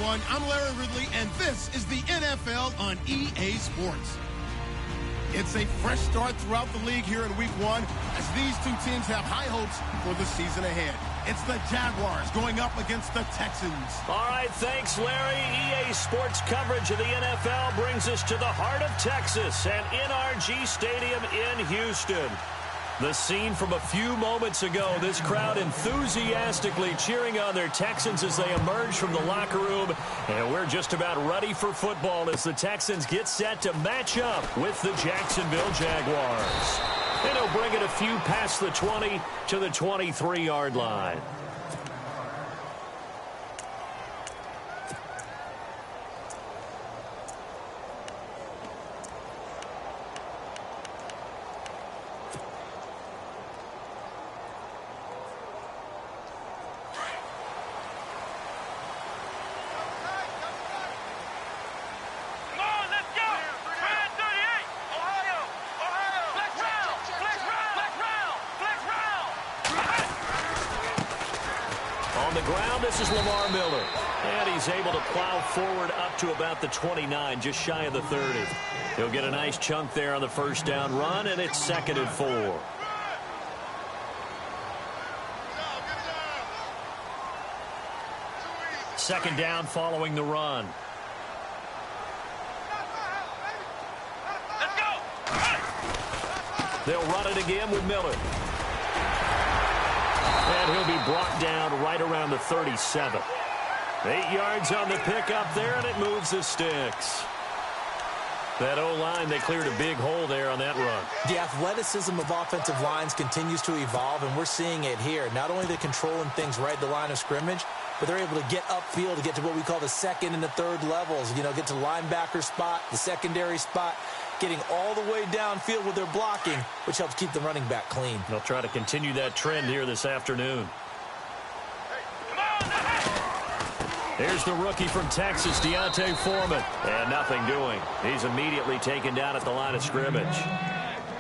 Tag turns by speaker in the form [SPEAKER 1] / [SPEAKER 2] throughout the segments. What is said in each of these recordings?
[SPEAKER 1] everyone. I'm Larry Ridley, and this is the NFL on EA Sports. It's a fresh start throughout the league here in Week 1 as these two teams have high hopes for the season ahead. It's the Jaguars going up against the Texans.
[SPEAKER 2] All right, thanks, Larry. EA Sports coverage of the NFL brings us to the heart of Texas and NRG Stadium in Houston. The scene from a few moments ago, this crowd enthusiastically cheering on their Texans as they emerge from the locker room. And we're just about ready for football as the Texans get set to match up with the Jacksonville Jaguars. And he'll bring it a few past the 20 to the 23-yard line. This is Lamar Miller, and he's able to plow forward up to about the 29, just shy of the 30. He'll get a nice chunk there on the first down run, and it's 2nd and 4. Second down following the run.
[SPEAKER 3] Let's go!
[SPEAKER 2] They'll run it again with Miller. And he'll be brought down right around the 37. 8 yards on the pickup there, and it moves the sticks. That O-line, they cleared a big hole there on that run.
[SPEAKER 4] The athleticism of offensive lines continues to evolve, and we're seeing it here. Not only they're controlling things right at the line of scrimmage, but they're able to get upfield to get to what we call the second and the third levels. You know, get to the linebacker spot, the secondary spot, getting all the way downfield with their blocking, which helps keep the running back clean.
[SPEAKER 2] They'll try to continue that trend here this afternoon. Here's the rookie from Texas, Deontay Foreman. And nothing doing. He's immediately taken down at the line of scrimmage.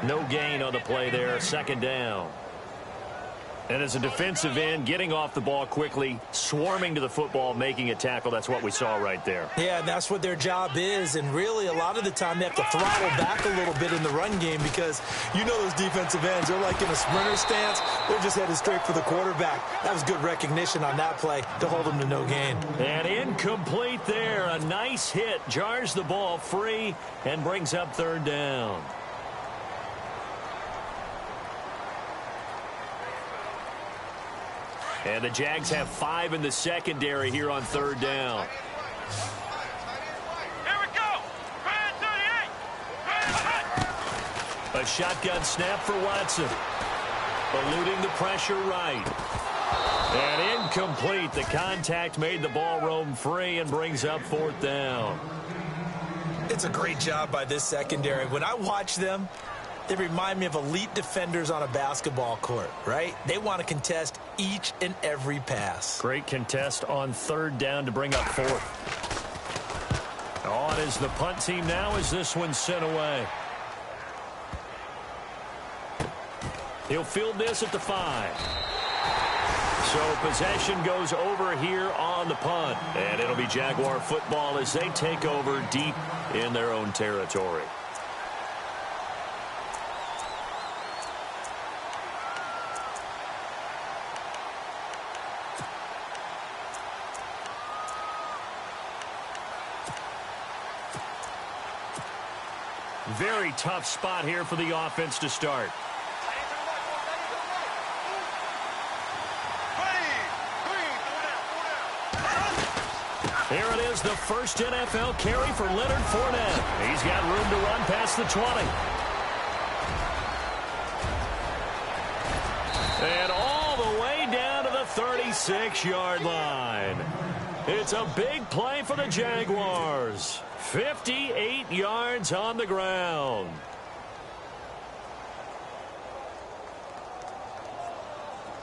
[SPEAKER 2] No gain on the play there, 2nd down. And as a defensive end, getting off the ball quickly, swarming to the football, making a tackle, that's what we saw right there.
[SPEAKER 4] Yeah, and that's what their job is. And really, a lot of the time, they have to throttle back a little bit in the run game because you know those defensive ends, they're like in a sprinter stance. They're just headed straight for the quarterback. That was good recognition on that play to hold them to no gain.
[SPEAKER 2] And incomplete there. A nice hit. Jars the ball free and brings up 3rd down. And the Jags have 5 in the secondary here on 3rd down.
[SPEAKER 3] Here we go! 38!
[SPEAKER 2] A shotgun snap for Watson. Eluding the pressure right. And incomplete. The contact made the ball roam free and brings up 4th down.
[SPEAKER 4] It's a great job by this secondary. When I watch them, they remind me of elite defenders on a basketball court, right? They want to contest each and every pass.
[SPEAKER 2] Great contest on 3rd down to bring up 4th. On is the punt team now as this one's sent away. He'll field this at the 5. So possession goes over here on the punt. And it'll be Jaguar football as they take over deep in their own territory. Very tough spot here for the offense to start. Here it is, the first NFL carry for Leonard Fournette. He's got room to run past the 20. And all the way down to the 36-yard line. It's a big play for the Jaguars. 58 yards on the ground.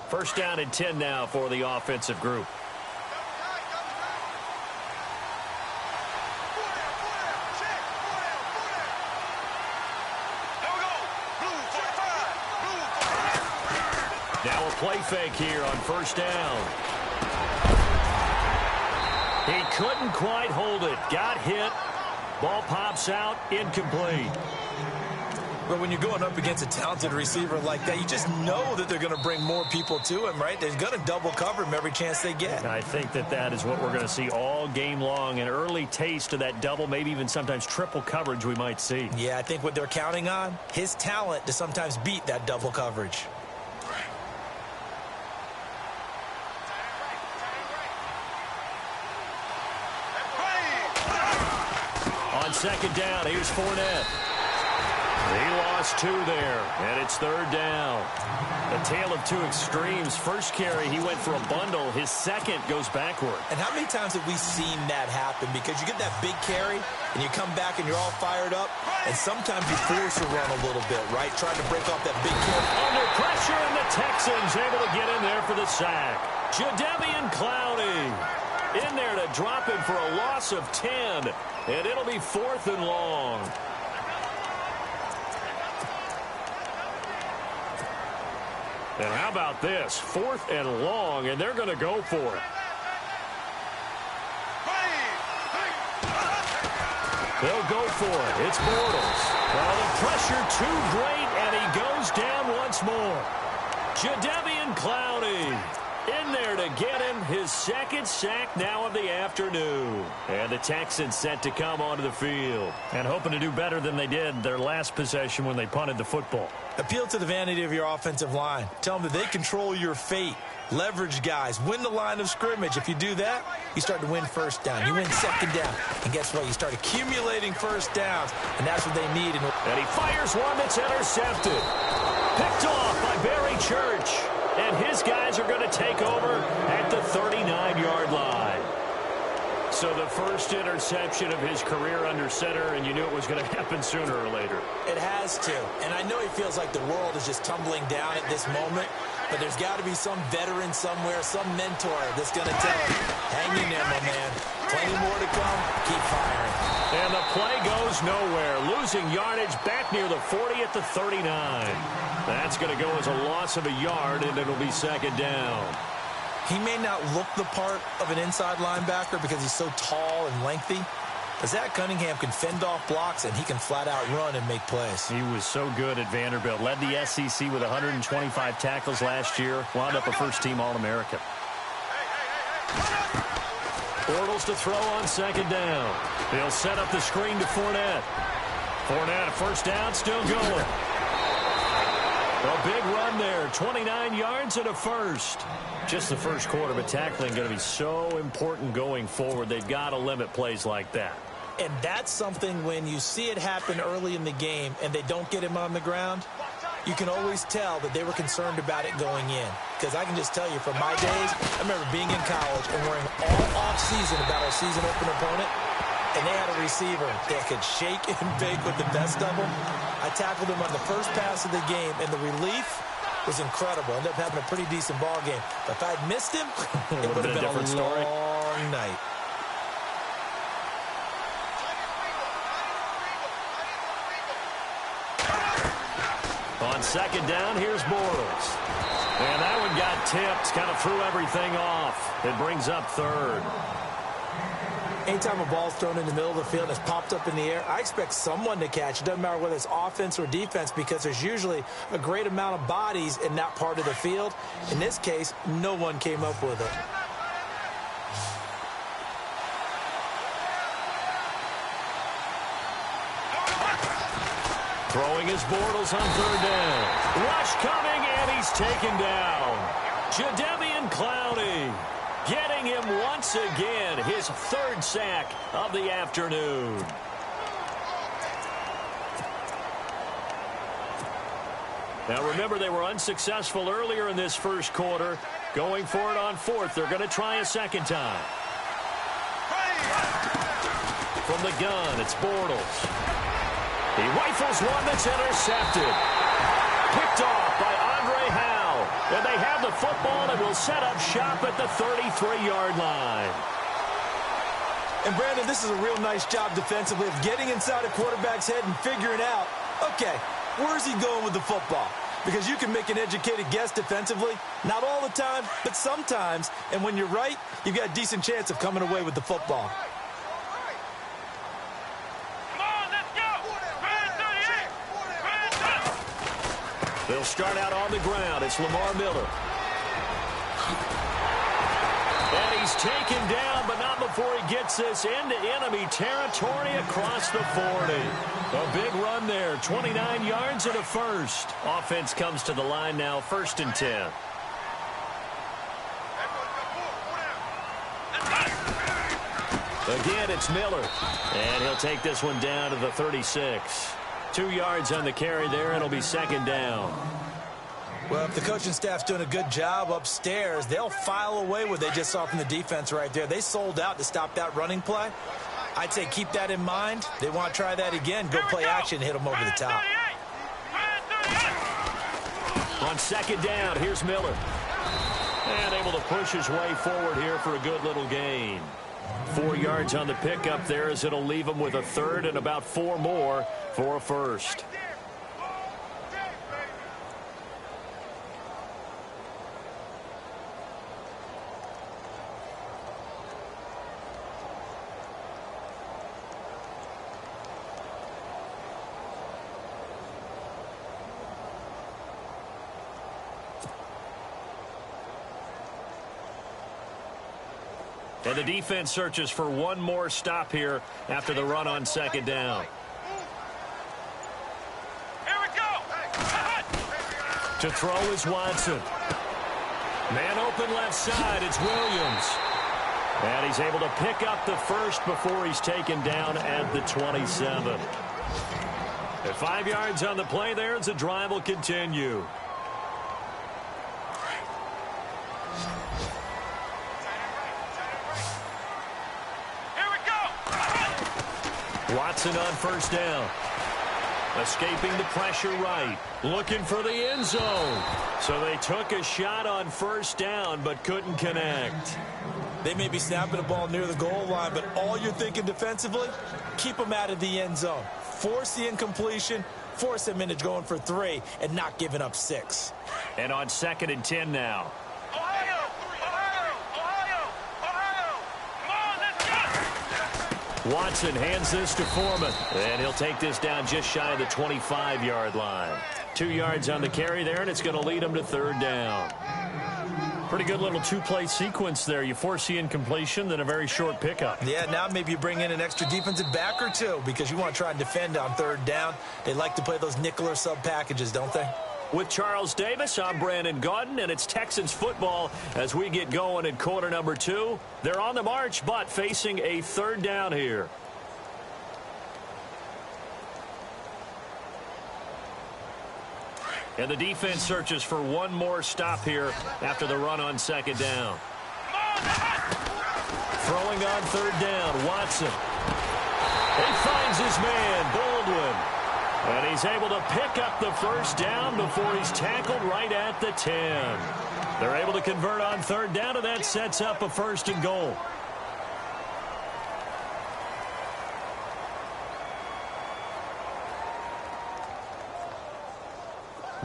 [SPEAKER 2] First down and 10 now for the offensive group. Now a play fake here on first down. He couldn't quite hold it. Got hit. Ball pops out. Incomplete.
[SPEAKER 4] But when you're going up against a talented receiver like that, you just know that they're going to bring more people to him, right? They're going to double cover him every chance they get.
[SPEAKER 2] I think that is what we're going to see all game long. An early taste of that double, maybe even sometimes triple coverage we might see.
[SPEAKER 4] Yeah, I think what they're counting on, his talent to sometimes beat that double coverage.
[SPEAKER 2] On second down, here's Fournette. He lost 2 there, and it's third down. A tale of two extremes. First carry, he went for a bundle. His second goes backward.
[SPEAKER 4] And how many times have we seen that happen? Because you get that big carry, and you come back and you're all fired up, and sometimes you force a run a little bit, right? Trying to break off that big carry.
[SPEAKER 2] Under pressure, and the Texans able to get in there for the sack. Jadeveon Clowney in there to drop him for a loss of 10, and it'll be 4th and long. And how about this? 4th and long, and they're going to go for it. They'll go for it. It's Bortles. Well, the pressure too great, and he goes down once more. Jadeveon Clowney in there to get him his second sack now of the afternoon. And the Texans set to come onto the field. And hoping to do better than they did their last possession when they punted the football.
[SPEAKER 4] Appeal to the vanity of your offensive line. Tell them that they control your fate. Leverage guys. Win the line of scrimmage. If you do that, you start to win first down. You win second down. And guess what? You start accumulating first downs. And that's what they need.
[SPEAKER 2] And he fires one that's intercepted. Picked off by Barry Church. And his guys are going to take over at the 39-yard line. So the first interception of his career under center, and you knew it was going to happen sooner or later.
[SPEAKER 4] It has to. And I know he feels like the world is just tumbling down at this moment, but there's got to be some veteran somewhere, some mentor that's going to tell him, hang in there, my man. Plenty more to come. Keep firing.
[SPEAKER 2] And the play goes nowhere. Losing yardage back near the 40 at the 39. That's going to go as a loss of a yard, and it'll be second down.
[SPEAKER 4] He may not look the part of an inside linebacker because he's so tall and lengthy. But Zach Cunningham can fend off blocks, and he can flat-out run and make plays.
[SPEAKER 2] He was so good at Vanderbilt. Led the SEC with 125 tackles last year. Wound up a first-team All-American. Bortles to throw on second down. They'll set up the screen to Fournette. Fournette, first down, still going. A big run there, 29 yards and a first. Just the first quarter, but tackling going to be so important going forward. They've got to limit plays like that.
[SPEAKER 4] And that's something when you see it happen early in the game and they don't get him on the ground, you can always tell that they were concerned about it going in. Because I can just tell you from my days, I remember being in college and worrying all off-season about our season opener opponent, and they had a receiver that could shake and bake with the best of them. I tackled him on the first pass of the game, and the relief was incredible. Ended up having a pretty decent ball game. But if I'd missed him, it would have been a long night.
[SPEAKER 2] On second down, here's Bortles. And that one got tipped, kind of threw everything off. It brings up third.
[SPEAKER 4] Anytime a ball's thrown in the middle of the field and it's popped up in the air, I expect someone to catch. It doesn't matter whether it's offense or defense because there's usually a great amount of bodies in that part of the field. In this case, no one came up with it.
[SPEAKER 2] Throwing his Bortles on third down. Rush coming, and he's taken down. Jadeveon Clowney getting him once again, his third sack of the afternoon. Now remember, they were unsuccessful earlier in this first quarter. Going for it on fourth. They're going to try a second time. From the gun, it's Bortles. He rifles one that's intercepted. Picked off by Andre Howe. And they have the football and will set up shop at the 33-yard line.
[SPEAKER 4] And, Brandon, this is a real nice job defensively of getting inside a quarterback's head and figuring out, okay, where's he going with the football? because you can make an educated guess defensively. Not all the time, but sometimes. And when you're right, you've got a decent chance of coming away with the football.
[SPEAKER 2] They'll start out on the ground. It's Lamar Miller. And he's taken down, but not before he gets this into enemy territory across the 40. A big run there, 29 yards and a first. Offense comes to the line now, 1st and 10. Again, it's Miller. And he'll take this one down to the 36. 2 yards on the carry there, and it'll be 2nd down.
[SPEAKER 4] Well, if the coaching staff's doing a good job upstairs, they'll file away what they just saw from the defense right there. They sold out to stop that running play. I'd say keep that in mind. They want to try that again. Go play action, hit them over the top.
[SPEAKER 2] On 2nd down, here's Miller. And able to push his way forward here for a good little gain. 4 yards on the pickup there as it'll leave him with a 3rd and about 4 more for a first. And the defense searches for one more stop here after the run on 2nd down.
[SPEAKER 3] Here we go.
[SPEAKER 2] To throw is Watson. Man open left side, it's Williams. And he's able to pick up the first before he's taken down at the 27. At 5 yards on the play there as the drive will continue. Watson on 1st down. Escaping the pressure right. Looking for the end zone. So they took a shot on 1st down but couldn't connect.
[SPEAKER 4] They may be snapping the ball near the goal line, but all you're thinking defensively, keep them out of the end zone. Force the incompletion, force them into going for 3, and not giving up 6.
[SPEAKER 2] And on 2nd and 10 now. Watson hands this to Foreman. And he'll take this down just shy of the 25-yard line. 2 yards on the carry there, and it's going to lead him to 3rd down. Pretty good little 2-play sequence there. You force the incompletion, then a very short pickup.
[SPEAKER 4] Yeah, now maybe you bring in an extra defensive back or 2 because you want to try and defend on 3rd down. They like to play those nickel or sub packages, don't they?
[SPEAKER 2] With Charles Davis, I'm Brandon Gaudin, and it's Texans football as we get going in quarter number 2. They're on the march, but facing a 3rd down here. And the defense searches for one more stop here after the run on 2nd down. Throwing on 3rd down, Watson. He finds his man, Baldwin. And he's able to pick up the 1st down before he's tackled right at the 10. They're able to convert on 3rd down, and that sets up a 1st and goal.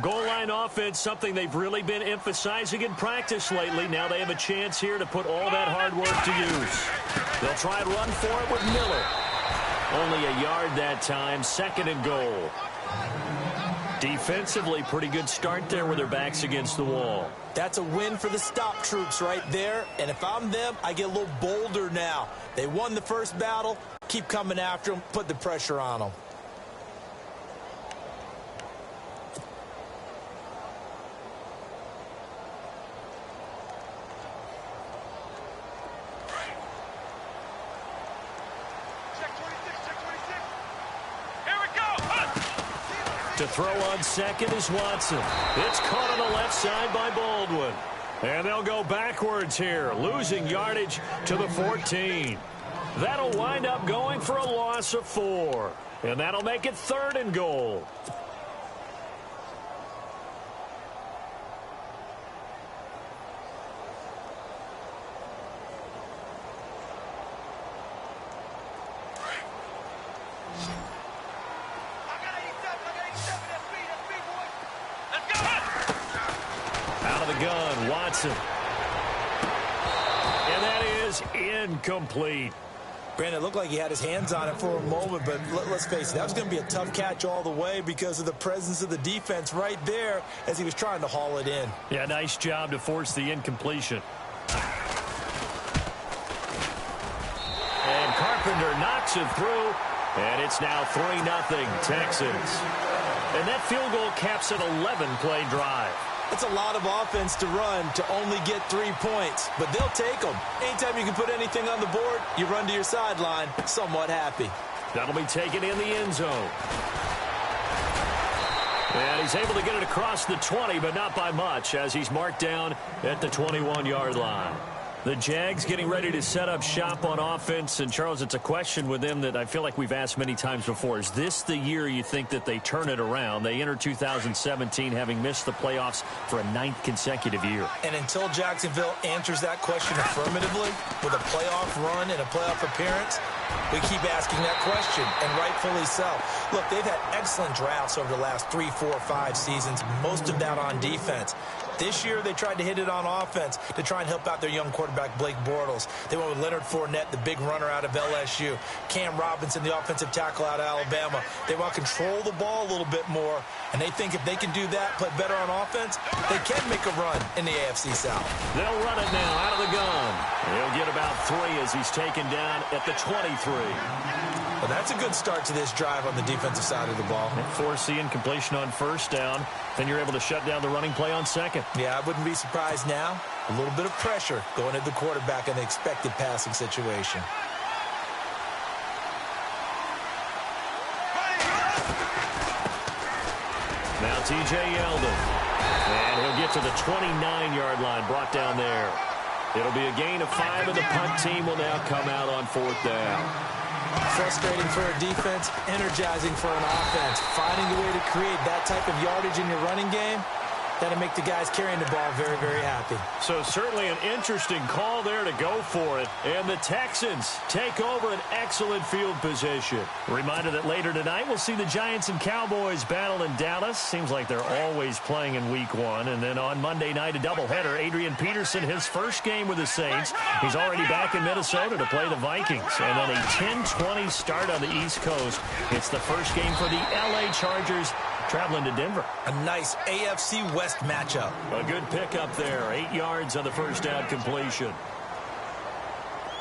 [SPEAKER 2] Goal line offense, something they've really been emphasizing in practice lately. Now they have a chance here to put all that hard work to use. They'll try and run for it with Miller. Only a yard that time, 2nd and goal. Defensively, pretty good start there with their backs against the wall.
[SPEAKER 4] That's a win for the stop troops right there. And if I'm them, I get a little bolder now. They won the first battle. Keep coming after them. Put the pressure on them.
[SPEAKER 2] To throw on 2nd is Watson. It's caught on the left side by Baldwin. And they'll go backwards here, losing yardage to the 14. That'll wind up going for a loss of 4. And that'll make it 3rd and goal.
[SPEAKER 3] Let's go!
[SPEAKER 2] the gun. Watson. And that is incomplete.
[SPEAKER 4] Brandon, it looked like he had his hands on it for a moment, but let's face it, that was going to be a tough catch all the way because of the presence of the defense right there as he was trying to haul it in.
[SPEAKER 2] Yeah, nice job to force the incompletion. And Carpenter knocks it through, and it's now 3-0 Texans. And that field goal caps an 11-play drive.
[SPEAKER 4] It's a lot of offense to run to only get 3 points, but they'll take them. Anytime you can put anything on the board, you run to your sideline somewhat happy.
[SPEAKER 2] That'll be taken in the end zone. And he's able to get it across the 20, but not by much, as he's marked down at the 21-yard line. The Jags getting ready to set up shop on offense. And, Charles, it's a question with them that I feel like we've asked many times before. Is this the year you think that they turn it around? They enter 2017 having missed the playoffs for a 9th consecutive year.
[SPEAKER 4] And until Jacksonville answers that question affirmatively with a playoff run and a playoff appearance, we keep asking that question, and rightfully so. Look, they've had excellent drafts over the last 3, 4, 5 seasons, most of that on defense. This year, they tried to hit it on offense to try and help out their young quarterback, Blake Bortles. They went with Leonard Fournette, the big runner out of LSU. Cam Robinson, the offensive tackle out of Alabama. They want to control the ball a little bit more, and they think if they can do that, play better on offense, they can make a run in the AFC South.
[SPEAKER 2] They'll run it now out of the gun. He'll get about 3 as he's taken down at the 23.
[SPEAKER 4] Well, that's a good start to this drive on the defensive side of the ball.
[SPEAKER 2] Force the incompletion on first down. Then you're able to shut down the running play on second.
[SPEAKER 4] Yeah, I wouldn't be surprised now. A little bit of pressure going at the quarterback in the expected passing situation.
[SPEAKER 2] Now T.J. Yeldon. And he'll get to the 29-yard line, brought down there. It'll be a gain of 5, and the punt team will now come out on 4th down.
[SPEAKER 4] Frustrating for a defense, energizing for an offense. Finding a way to create that type of yardage in your running game, that'll make the guys carrying the ball very, very happy.
[SPEAKER 2] So certainly an interesting call there to go for it. And the Texans take over an excellent field position. Reminder that later tonight we'll see the Giants and Cowboys battle in Dallas. Seems like they're always playing in week 1. And then on Monday night, a doubleheader. Adrian Peterson, his first game with the Saints. He's already back in Minnesota to play the Vikings. And then a 10-20 start on the East Coast. It's the first game for the L.A. Chargers traveling to Denver.
[SPEAKER 4] A nice AFC West matchup.
[SPEAKER 2] A good pickup there. 8 yards on the first down completion.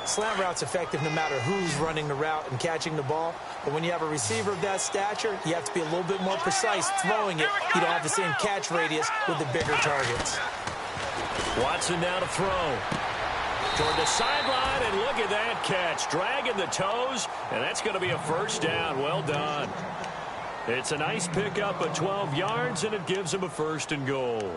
[SPEAKER 4] Slant route's effective no matter who's running the route and catching the ball. But when you have a receiver of that stature, you have to be a little bit more precise throwing it. You don't have the same catch radius with the bigger targets.
[SPEAKER 2] Watson now to throw. Toward the sideline, and look at that catch. Dragging the toes, and that's going to be a first down. Well done. It's a nice pickup of 12 yards, and it gives him a 1st and goal.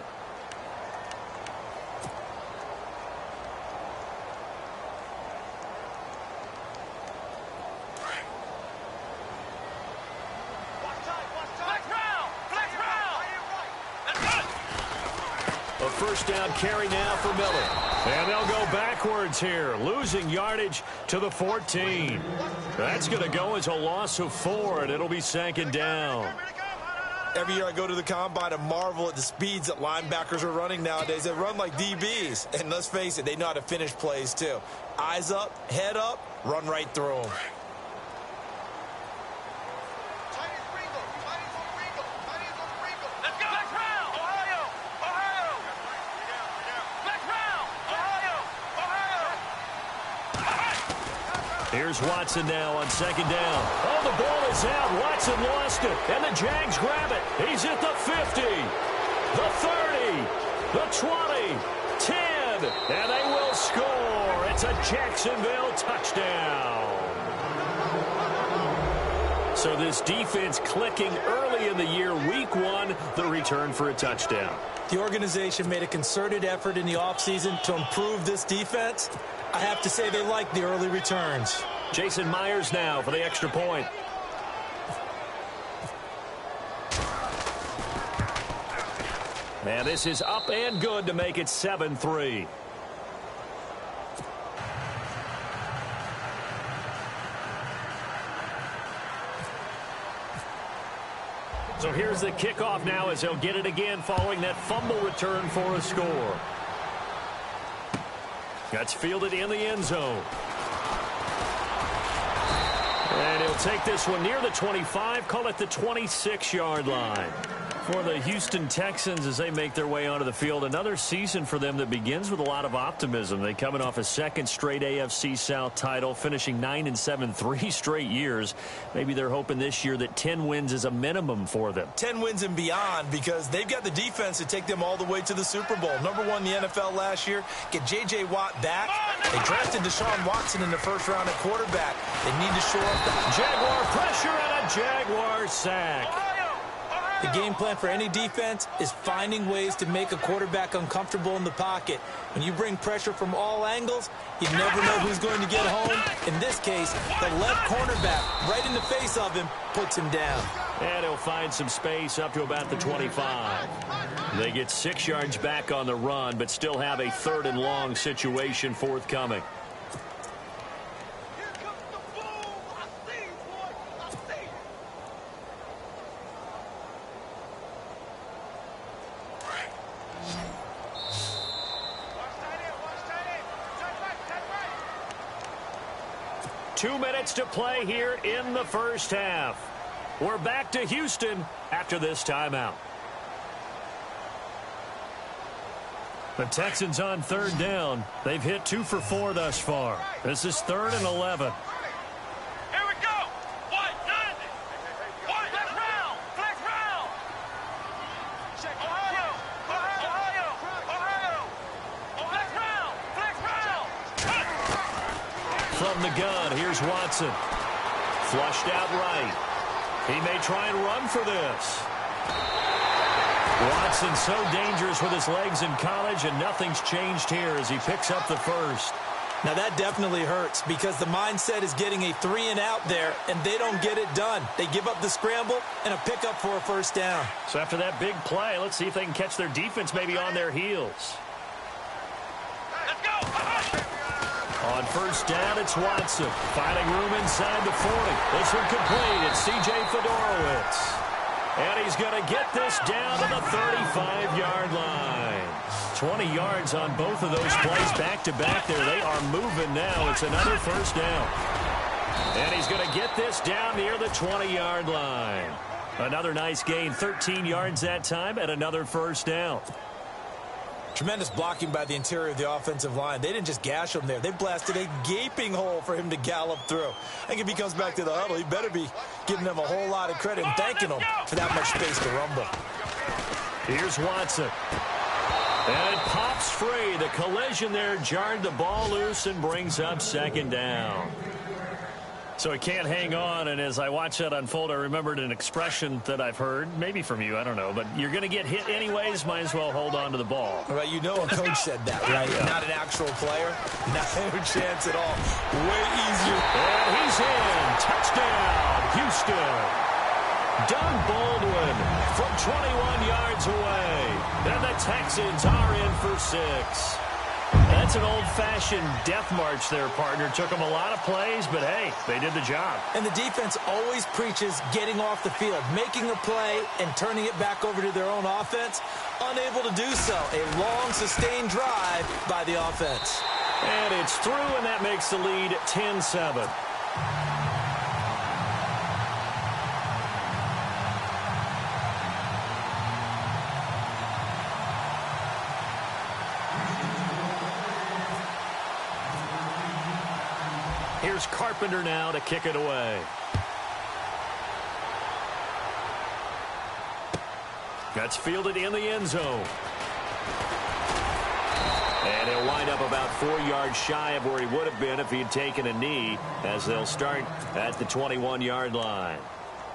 [SPEAKER 2] A first down carry now for Miller. And they'll go backwards here, losing yardage to the 14. That's going to go as a loss of 4, and it'll be 2nd down.
[SPEAKER 4] Every year I go to the combine and marvel at the speeds that linebackers are running nowadays. They run like DBs. And let's face it, they know how to finish plays too. Eyes up, head up, run right through them.
[SPEAKER 2] Here's Watson now on 2nd down. Oh, the ball is out. Watson lost it, and the Jags grab it. He's at the 50, the 30, the 20, 10, and they will score. It's a Jacksonville touchdown. So this defense clicking early in the year, week 1, the return for a touchdown.
[SPEAKER 4] The organization made a concerted effort in the offseason to improve this defense. I have to say they like the early returns.
[SPEAKER 2] Jason Myers now for the extra point. And this is up and good to make it 7-3. So here's the kickoff now as they'll get it again following that fumble return for a score. That's fielded in the end zone. And he'll take this one near the 25, call it the 26-yard line. For the Houston Texans as they make their way onto the field, another season for them that begins with a lot of optimism. They coming off a second straight AFC South title, finishing 9-7 3 straight years. Maybe they're hoping this year that 10 wins is a minimum for them.
[SPEAKER 4] 10 wins and beyond, because they've got the defense to take them all the way to the Super Bowl. Number 1 in the NFL last year. Get J.J. Watt back. They drafted Deshaun Watson in the first round at quarterback. They need to shore up that.
[SPEAKER 2] Jaguar pressure and a Jaguar sack.
[SPEAKER 4] The game plan for any defense is finding ways to make a quarterback uncomfortable in the pocket. When you bring pressure from all angles, you never know who's going to get home. In this case, the left cornerback right in the face of him puts him down.
[SPEAKER 2] And he'll find some space up to about the 25. They get 6 yards back on the run, but still have a 3rd and long situation forthcoming. 2 minutes to play here in the first half. We're back to Houston after this timeout. The Texans on 3rd down. They've hit 2 for 4 thus far. This is 3rd and 11.
[SPEAKER 3] Here we go. One, none. One, flex round. Flex round. Ohio. Ohio. Ohio. Flex round. Flex round.
[SPEAKER 2] From the gun, here's Watson. Flushed out right. He may try and run for this. Watson so dangerous with his legs in college, and nothing's changed here as he picks up the first.
[SPEAKER 4] Now that definitely hurts because the mindset is getting a 3-and-out there, and they don't get it done. They give up the scramble and a pickup for a first down.
[SPEAKER 2] So after that big play, let's see if they can catch their defense maybe on their heels.
[SPEAKER 3] Let's go.
[SPEAKER 2] On first down, it's Watson. Finding room inside the 40. This one complete. It's C.J. Fedorowicz. And he's going to get this down to the 35-yard line. 20 yards on both of those plays back-to-back there. They are moving now. It's another first down. And he's going to get this down near the 20-yard line. Another nice gain, 13 yards that time, and another first down.
[SPEAKER 4] Tremendous blocking by the interior of the offensive line. They didn't just gash him there. They blasted a gaping hole for him to gallop through. I think if he comes back to the huddle, he better be giving them a whole lot of credit and thanking them for that much space to rumble.
[SPEAKER 2] Here's Watson. And it pops free. The collision there jarred the ball loose and brings up 2nd down. So he can't hang on, and as I watch that unfold, I remembered an expression that I've heard, maybe from you, I don't know, but you're going to get hit anyways, might as well hold on to the ball.
[SPEAKER 4] Right, you know a coach said that, right? Yeah. Not an actual player. No chance at all. Way easier.
[SPEAKER 2] And he's in. Touchdown, Houston. Doug Baldwin from 21 yards away. And the Texans are in for 6. That's an old-fashioned death march there, partner. Took them a lot of plays, but, hey, they did the job.
[SPEAKER 4] And the defense always preaches getting off the field, making a play and turning it back over to their own offense. Unable to do so. A long, sustained drive by the offense.
[SPEAKER 2] And it's through, and that makes the lead 10-7. Here's Carpenter now to kick it away. That's fielded in the end zone. And he'll wind up about 4 yards shy of where he would have been if he had taken a knee, as they'll start at the 21-yard line.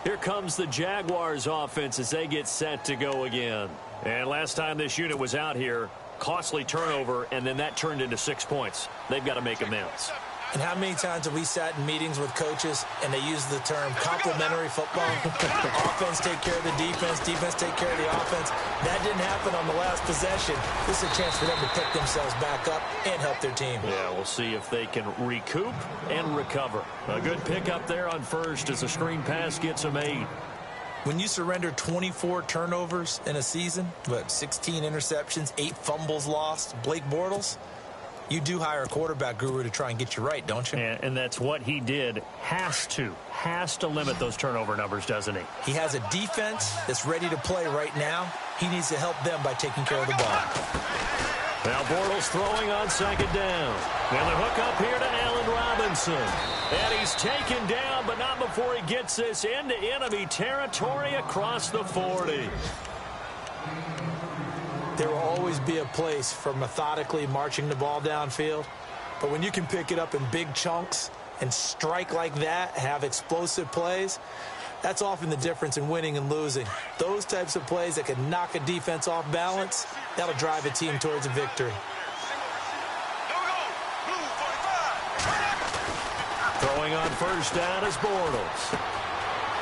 [SPEAKER 2] Here comes the Jaguars offense as they get set to go again. And last time this unit was out here, costly turnover, and then that turned into 6 points. They've got to make amends.
[SPEAKER 4] And how many times have we sat in meetings with coaches and they use the term complementary football? Offense take care of the defense, defense take care of the offense. That didn't happen on the last possession. This is a chance for them to pick themselves back up and help their team.
[SPEAKER 2] Yeah, we'll see if they can recoup and recover. A good pickup there on first as the screen pass gets them 8.
[SPEAKER 4] When you surrender 24 turnovers in a season, 16 interceptions, 8 fumbles lost, Blake Bortles, you do hire a quarterback guru to try and get you right, don't you?
[SPEAKER 2] And that's what he did. Has to limit those turnover numbers, doesn't he?
[SPEAKER 4] He has a defense that's ready to play right now. He needs to help them by taking care of the ball.
[SPEAKER 2] Now Bortles throwing on second down. And the hook up here to Allen Robinson. And he's taken down, but not before he gets this into enemy territory across the 40.
[SPEAKER 4] There will always be a place for methodically marching the ball downfield. But when you can pick it up in big chunks and strike like that, have explosive plays, that's often the difference in winning and losing. Those types of plays that can knock a defense off balance, that'll drive a team towards a victory.
[SPEAKER 2] Throwing on first down is Bortles.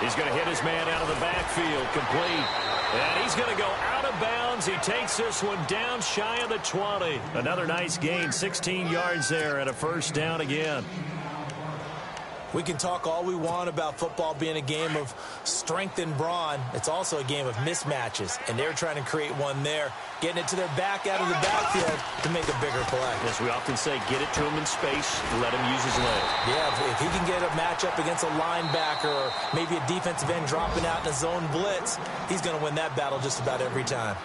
[SPEAKER 2] He's going to hit his man out of the backfield, complete. And he's going to go out of bounds. He takes this one down shy of the 20. Another nice gain, 16 yards there and a first down again.
[SPEAKER 4] We can talk all we want about football being a game of strength and brawn. It's also a game of mismatches, and they're trying to create one there, getting it to their back out of the backfield to make a bigger play.
[SPEAKER 2] As we often say, get it to him in space, let him use his leg.
[SPEAKER 4] Yeah, if he can get a matchup against a linebacker or maybe a defensive end dropping out in a zone blitz, he's going to win that battle just about every time.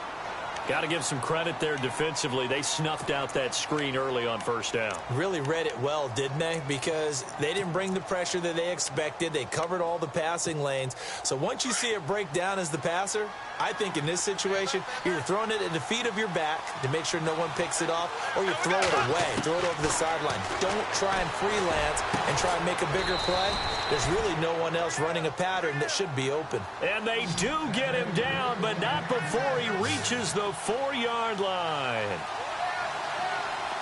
[SPEAKER 2] Got to give some credit there defensively. They snuffed out that screen early on first down.
[SPEAKER 4] Really read it well, didn't they? Because they didn't bring the pressure that they expected. They covered all the passing lanes. So once you see it break down as the passer, I think in this situation, you're throwing it at the feet of your back to make sure no one picks it off, or you throw it away, throw it over the sideline. Don't try and freelance and try and make a bigger play. There's really no one else running a pattern that should be open.
[SPEAKER 2] And they do get him down, but not before he reaches the 4-yard line.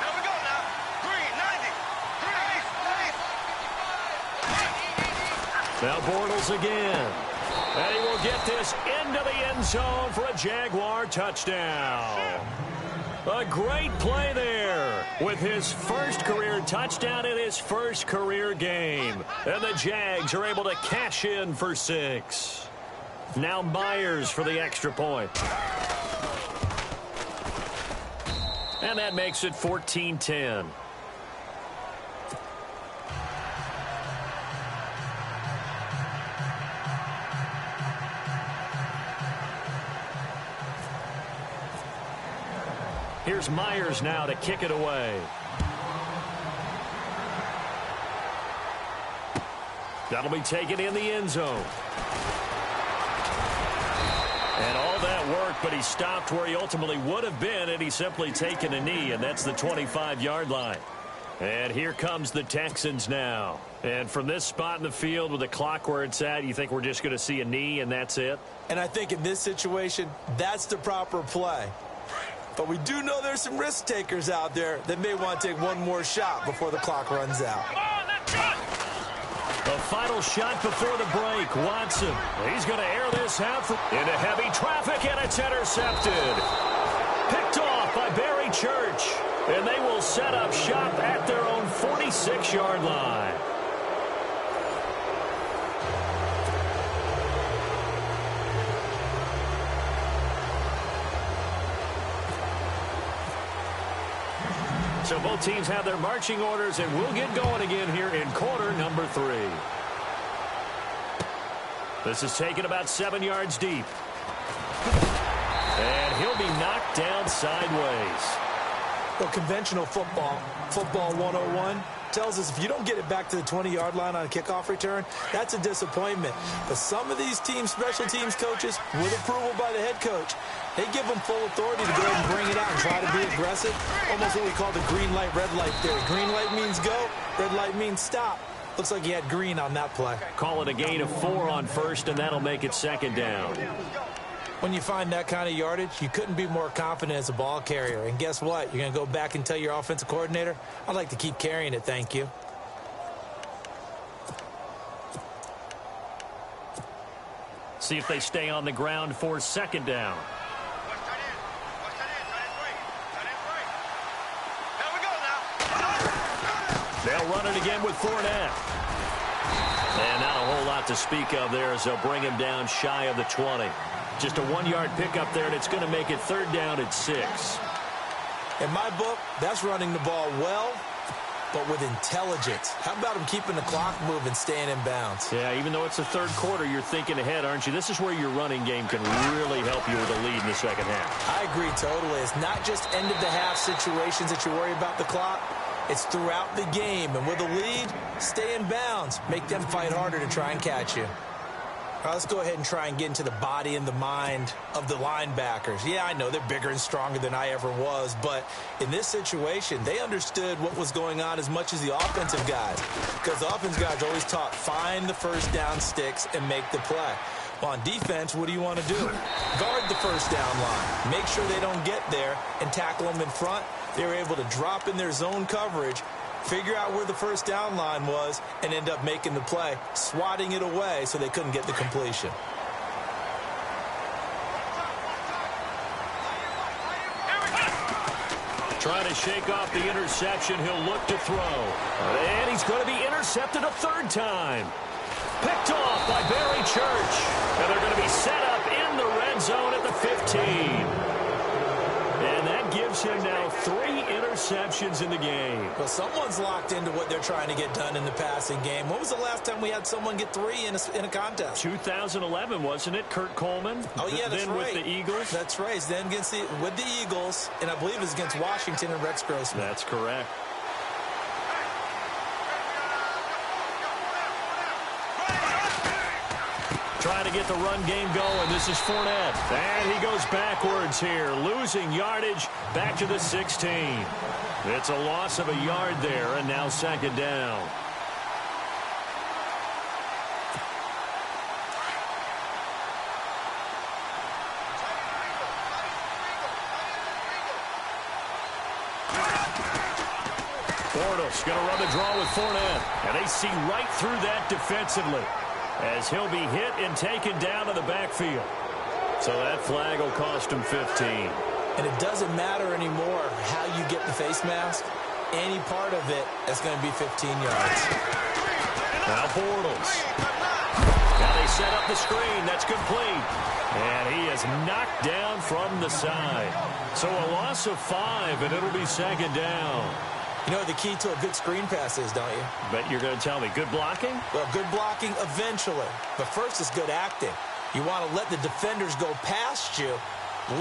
[SPEAKER 3] There we go now. Green, 90.
[SPEAKER 2] Now Bortles again. And he will get this into the end zone for a Jaguar touchdown. A great play there with his first career touchdown in his first career game. And the Jags are able to cash in for 6. Now Myers for the extra point. And that makes it 14-10. Here's Myers now to kick it away. That'll be taken in the end zone. And all that work, but he stopped where he ultimately would have been, and he's simply taken a knee, and that's the 25-yard line. And here comes the Texans now. And from this spot in the field with the clock where it's at, you think we're just going to see a knee and that's it?
[SPEAKER 4] And I think in this situation, that's the proper play. But we do know there's some risk takers out there that may want to take one more shot before the clock runs out.
[SPEAKER 2] A final shot before the break. Watson, he's going to air this out into heavy traffic, and it's intercepted. Picked off by Barry Church. And they will set up shop at their own 46-yard line. So both teams have their marching orders, and we'll get going again here in quarter number 3. This is taken about 7 yards deep. And he'll be knocked down sideways.
[SPEAKER 4] Well, conventional football 101, tells us if you don't get it back to the 20-yard line on a kickoff return, that's a disappointment. But some of these teams, special teams coaches, with approval by the head coach, they give them full authority to go ahead and bring it out and try to be aggressive. Almost what we call the green light, red light theory. Green light means go, red light means stop. Looks like he had green on that play.
[SPEAKER 2] Call it a gain of 4 on first, and that'll make it second down.
[SPEAKER 4] When you find that kind of yardage, you couldn't be more confident as a ball carrier. And guess what? You're going to go back and tell your offensive coordinator, I'd like to keep carrying it, thank you.
[SPEAKER 2] See if they stay on the ground for second down.
[SPEAKER 3] There we go now.
[SPEAKER 2] They'll run it again with Fournette. And not a whole lot to speak of there as they'll bring him down shy of the 20. Just a 1-yard pickup there, and it's going to make it 3rd down at 6.
[SPEAKER 4] In my book, that's running the ball well, but with intelligence. How about him keeping the clock moving, staying in bounds?
[SPEAKER 2] Yeah, even though it's the 3rd quarter, you're thinking ahead, aren't you? This is where your running game can really help you with a lead in the 2nd half.
[SPEAKER 4] I agree totally. It's not just end-of-the-half situations that you worry about the clock. It's throughout the game. And with a lead, stay in bounds. Make them fight harder to try and catch you. All right, let's go ahead and try and get into the body and the mind of the linebackers. Yeah, I know they're bigger and stronger than I ever was, but in this situation, they understood what was going on as much as the offensive guys, because the offensive guys are always taught, find the first down sticks and make the play. Well, on defense, what do you want to do? Guard the first down line. Make sure they don't get there and tackle them in front. They were able to drop in their zone coverage, figure out where the first down line was, and end up making the play, swatting it away so they couldn't get the completion.
[SPEAKER 2] Trying to shake off the interception. He'll look to throw. And he's going to be intercepted a 3rd time. Picked off by Barry Church. And they're going to be set up in the red zone at the 15. And that gives him now 3 interceptions in the game.
[SPEAKER 4] Well, someone's locked into what they're trying to get done in the passing game. When was the last time we had someone get 3 in a contest?
[SPEAKER 2] 2011, wasn't it? Kurt Coleman?
[SPEAKER 4] Oh, yeah, that's
[SPEAKER 2] then
[SPEAKER 4] right.
[SPEAKER 2] With the Eagles?
[SPEAKER 4] That's right. Then with the Eagles, and I believe it was against Washington and Rex Grossman.
[SPEAKER 2] That's correct. Trying to get the run game going. This is Fournette. And he goes backwards here, losing yardage back to the 16. It's a loss of a yard there, and now 2nd down. Bortles going to run the draw with Fournette. And they see right through that defensively, as he'll be hit and taken down to the backfield. So that flag will cost him 15.
[SPEAKER 4] And it doesn't matter anymore how you get the face mask. Any part of it is going to be 15 yards.
[SPEAKER 2] Now Bortles. Now they set up the screen. That's complete. And he is knocked down from the side. So a loss of 5, and it'll be 2nd down.
[SPEAKER 4] You know what the key to a good screen pass is, don't you?
[SPEAKER 2] Bet you're going to tell me. Good blocking?
[SPEAKER 4] Well, good blocking eventually. But first is good acting. You want to let the defenders go past you,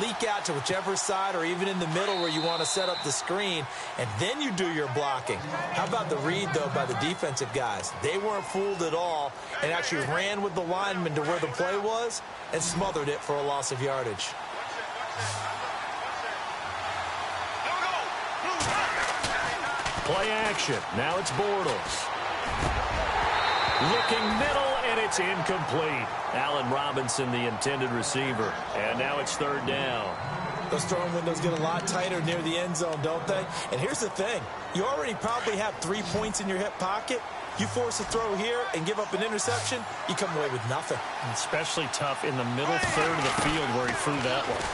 [SPEAKER 4] leak out to whichever side or even in the middle where you want to set up the screen, and then you do your blocking. How about the read, though, by the defensive guys? They weren't fooled at all and actually ran with the lineman to where the play was and smothered it for a loss of yardage.
[SPEAKER 2] Play action. Now it's Bortles. Looking middle, and it's incomplete. Allen Robinson, the intended receiver. And now it's 3rd down.
[SPEAKER 4] Those throwing windows get a lot tighter near the end zone, don't they? And here's the thing. You already probably have 3 points in your hip pocket. You force a throw here and give up an interception, you come away with nothing.
[SPEAKER 2] Especially tough in the middle 3rd of the field where he threw that one.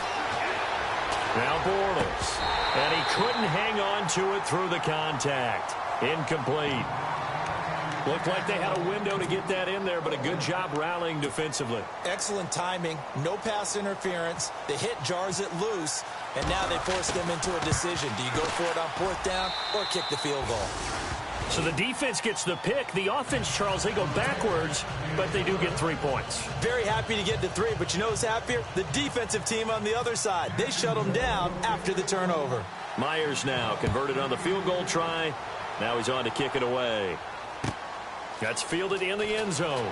[SPEAKER 2] Now Bortles. And he couldn't hang on to it through the contact. Incomplete. Looked like they had a window to get that in there, but a good job rallying defensively.
[SPEAKER 4] Excellent timing. No pass interference. The hit jars it loose, and now they force them into a decision. Do you go for it on 4th down or kick the field goal?
[SPEAKER 2] So the defense gets the pick. The offense, Charles, they go backwards, but they do get 3 points.
[SPEAKER 4] Very happy to get to 3, but you know who's happier? The defensive team on the other side. They shut them down after the turnover.
[SPEAKER 2] Myers now converted on the field goal try. Now he's on to kick it away. That's fielded in the end zone.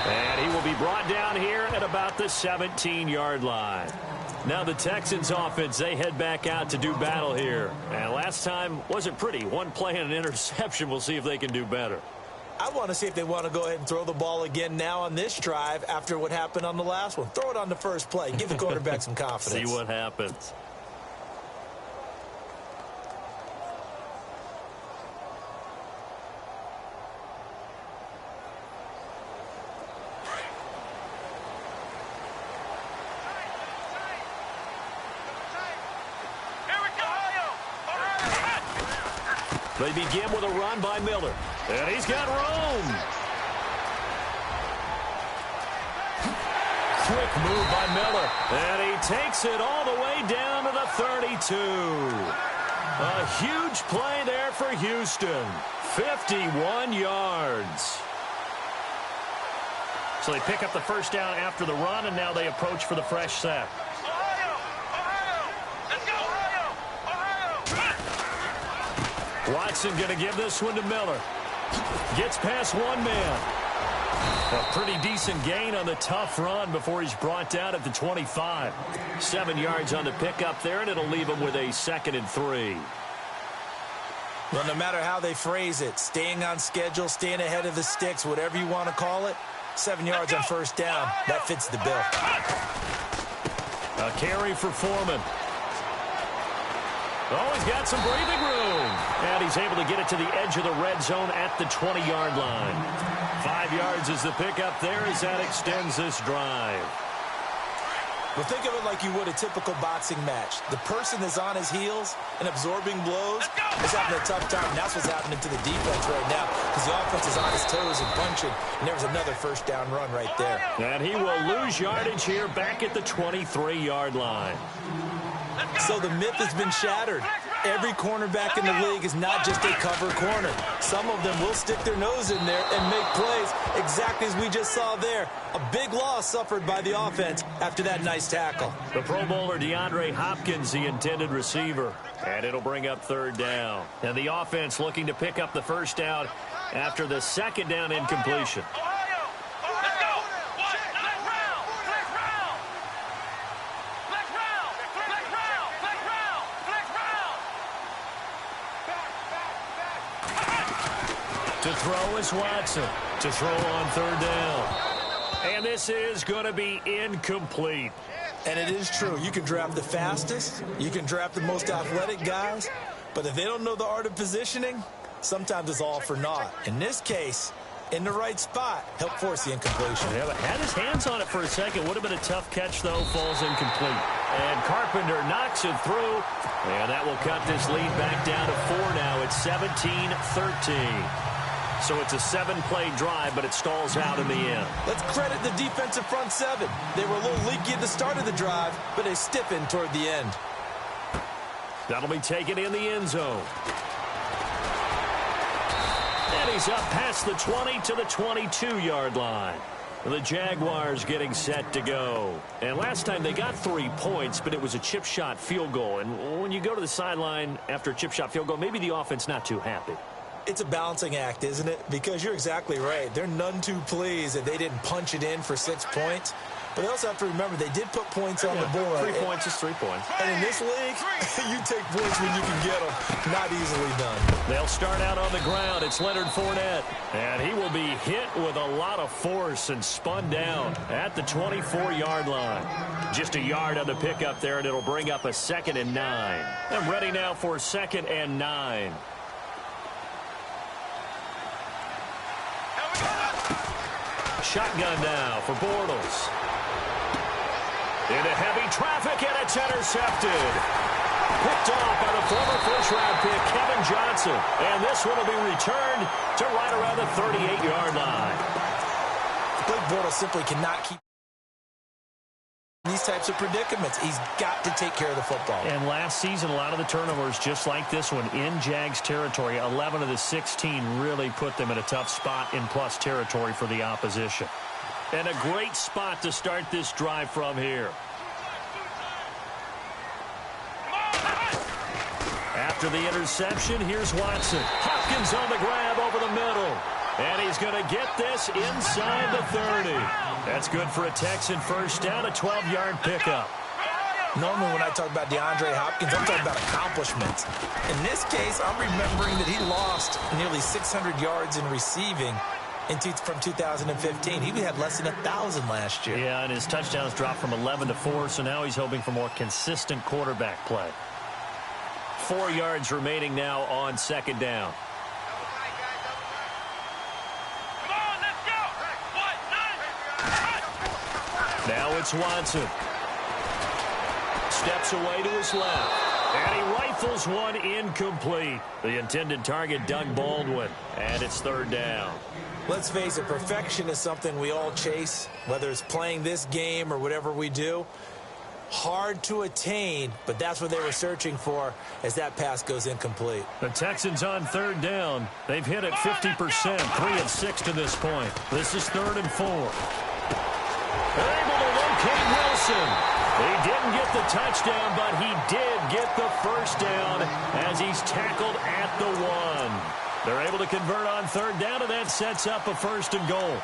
[SPEAKER 2] And he will be brought down here at about the 17-yard line. Now the Texans offense, they head back out to do battle here. And last time wasn't pretty. One play and an interception. We'll see if they can do better.
[SPEAKER 4] I want to see if they want to go ahead and throw the ball again now on this drive after what happened on the last one. Throw it on the first play. Give the quarterback some confidence.
[SPEAKER 2] See what happens. They begin with a run by Miller. And he's got room. Quick move by Miller. And he takes it all the way down to the 32. A huge play there for Houston. 51 yards. So they pick up the first down after the run, and now they approach for the fresh set. Watson going to give this one to Miller. Gets past one man. A pretty decent gain on the tough run before he's brought down at the 25. 7 yards on the pickup there, and it'll leave him with a 2nd and 3.
[SPEAKER 4] Well, no matter how they phrase it, staying on schedule, staying ahead of the sticks, whatever you want to call it, 7 yards on first down, that fits the bill.
[SPEAKER 2] A carry for Foreman. Oh, he's got some breathing room. And he's able to get it to the edge of the red zone at the 20-yard line. 5 yards is the pickup there as that extends this drive.
[SPEAKER 4] Well, think of it like you would a typical boxing match. The person that's on his heels and absorbing blows is having a tough time. And that's what's happening to the defense right now because the offense is on his toes and punching. And there was another first down run right there.
[SPEAKER 2] And he will lose yardage here back at the 23-yard line.
[SPEAKER 4] So the myth has been shattered. Every cornerback in the league is not just a cover corner. Some of them will stick their nose in there and make plays exactly as we just saw there. A big loss suffered by the offense after that nice tackle.
[SPEAKER 2] The Pro Bowler DeAndre Hopkins, the intended receiver. And it'll bring up 3rd down. And the offense looking to pick up the first down after the 2nd down incompletion. To throw is Watson. To throw on 3rd down. And this is going to be incomplete.
[SPEAKER 4] And it is true. You can draft the fastest. You can draft the most athletic guys. But if they don't know the art of positioning, sometimes it's all for naught. In this case, in the right spot, helped force the incompletion.
[SPEAKER 2] Yeah, but had his hands on it for a second. Would have been a tough catch, though. Falls incomplete. And Carpenter knocks it through. And that will cut this lead back down to 4 now. It's 17-13. So it's a 7-play drive, but it stalls out in the end.
[SPEAKER 4] Let's credit the defensive front 7. They were a little leaky at the start of the drive, but they stiffened toward the end.
[SPEAKER 2] That'll be taken in the end zone. And he's up past the 20 to the 22-yard line. The Jaguars getting set to go. And last time they got 3 points, but it was a chip shot field goal. And when you go to the sideline after a chip shot field goal, maybe the offense not too happy.
[SPEAKER 4] It's a balancing act, isn't it? Because you're exactly right. They're none too pleased that they didn't punch it in for 6 points. But they also have to remember they did put points on the board.
[SPEAKER 2] 3 points is 3 points.
[SPEAKER 4] And in this league, you take points when you can get them. Not easily done.
[SPEAKER 2] They'll start out on the ground. It's Leonard Fournette. And he will be hit with a lot of force and spun down at the 24-yard line. Just a yard on the pickup there, and it'll bring up a 2nd and 9. I'm ready now for 2nd and 9. Shotgun now for Bortles. Into heavy traffic, and it's intercepted. Picked off by the former first-round pick, Kevin Johnson. And this one will be returned to right around the 38-yard line.
[SPEAKER 4] Blake Bortles simply cannot keep these types of predicaments. He's got to take care of the football.
[SPEAKER 2] And last season, a lot of the turnovers, just like this one, in Jags territory, 11 of the 16 really put them in a tough spot in plus territory for the opposition. And a great spot to start this drive from here. After the interception, here's Watson. Hopkins on the grab over the middle. And he's going to get this inside the 30. That's good for a Texan first down, a 12-yard pickup.
[SPEAKER 4] Normally when I talk about DeAndre Hopkins, I'm talking about accomplishments. In this case, I'm remembering that he lost nearly 600 yards in receiving from 2015. He had less than 1,000 last year.
[SPEAKER 2] Yeah, and his touchdowns dropped from 11 to 4, so now he's hoping for more consistent quarterback play. 4 yards remaining now on 2nd down. Now it's Watson. Steps away to his left. And he rifles one incomplete. The intended target, Doug Baldwin. And it's third down.
[SPEAKER 4] Let's face it, perfection is something we all chase, whether it's playing this game or whatever we do. Hard to attain, but that's what they were searching for as that pass goes incomplete.
[SPEAKER 2] The Texans on third down. They've hit it 50%, 3-6 to this point. This is 3rd and 4. They're able to locate Wilson. He didn't get the touchdown, but he did get the first down as he's tackled at the 1. They're able to convert on third down, and that sets up a 1st and goal.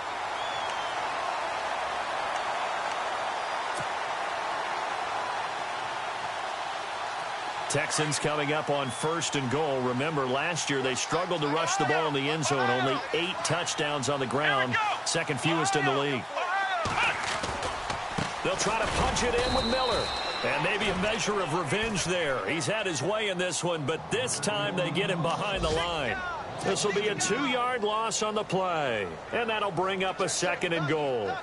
[SPEAKER 2] Texans coming up on 1st and goal. Remember, last year they struggled to rush the ball in the end zone. Only 8 touchdowns on the ground. 2nd fewest in the league. They'll try to punch it in with Miller. And maybe a measure of revenge there. He's had his way in this one, but this time they get him behind the line. This will be a 2-yard loss on the play. And that'll bring up a 2nd and goal.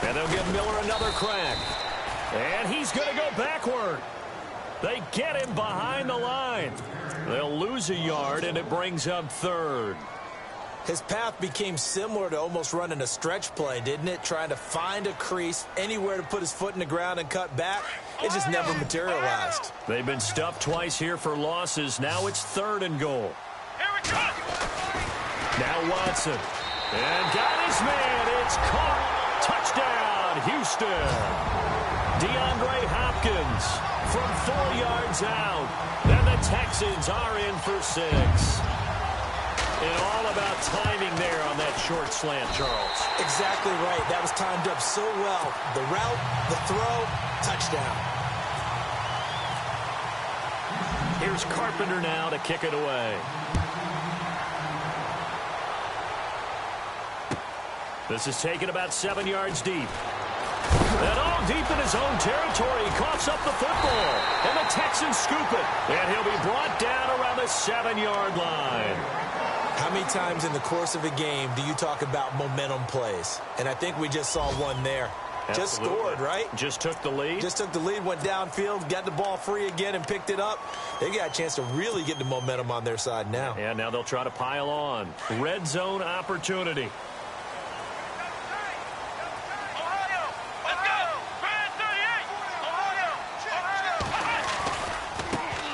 [SPEAKER 2] And they'll give Miller another crack. And he's going to go backward. They get him behind the line. They'll lose a yard, and it brings up 3rd.
[SPEAKER 4] His path became similar to almost running a stretch play, didn't it? Trying to find a crease, anywhere to put his foot in the ground and cut back. It just never materialized.
[SPEAKER 2] They've been stuffed twice here for losses. Now it's 3rd and goal. Now Watson. And got his man. It's caught. Touchdown, Houston. DeAndre Hopkins from 4 yards out. And the Texans are in for 6. And all about timing there on that short slant, Charles.
[SPEAKER 4] Exactly right. That was timed up so well. The route, the throw, touchdown.
[SPEAKER 2] Here's Carpenter now to kick it away. This is taken about 7 yards deep. And all deep in his own territory. He coughs up the football. And the Texans scoop it. And he'll be brought down around the 7-yard line.
[SPEAKER 4] How many times in the course of a game do you talk about momentum plays? And I think we just saw one there.
[SPEAKER 2] Absolutely.
[SPEAKER 4] Just scored, right?
[SPEAKER 2] Just took the lead.
[SPEAKER 4] Just took the lead, went downfield, got the ball free again and picked it up. They got a chance to really get the momentum on their side now.
[SPEAKER 2] Yeah, now they'll try to pile on. Red zone opportunity.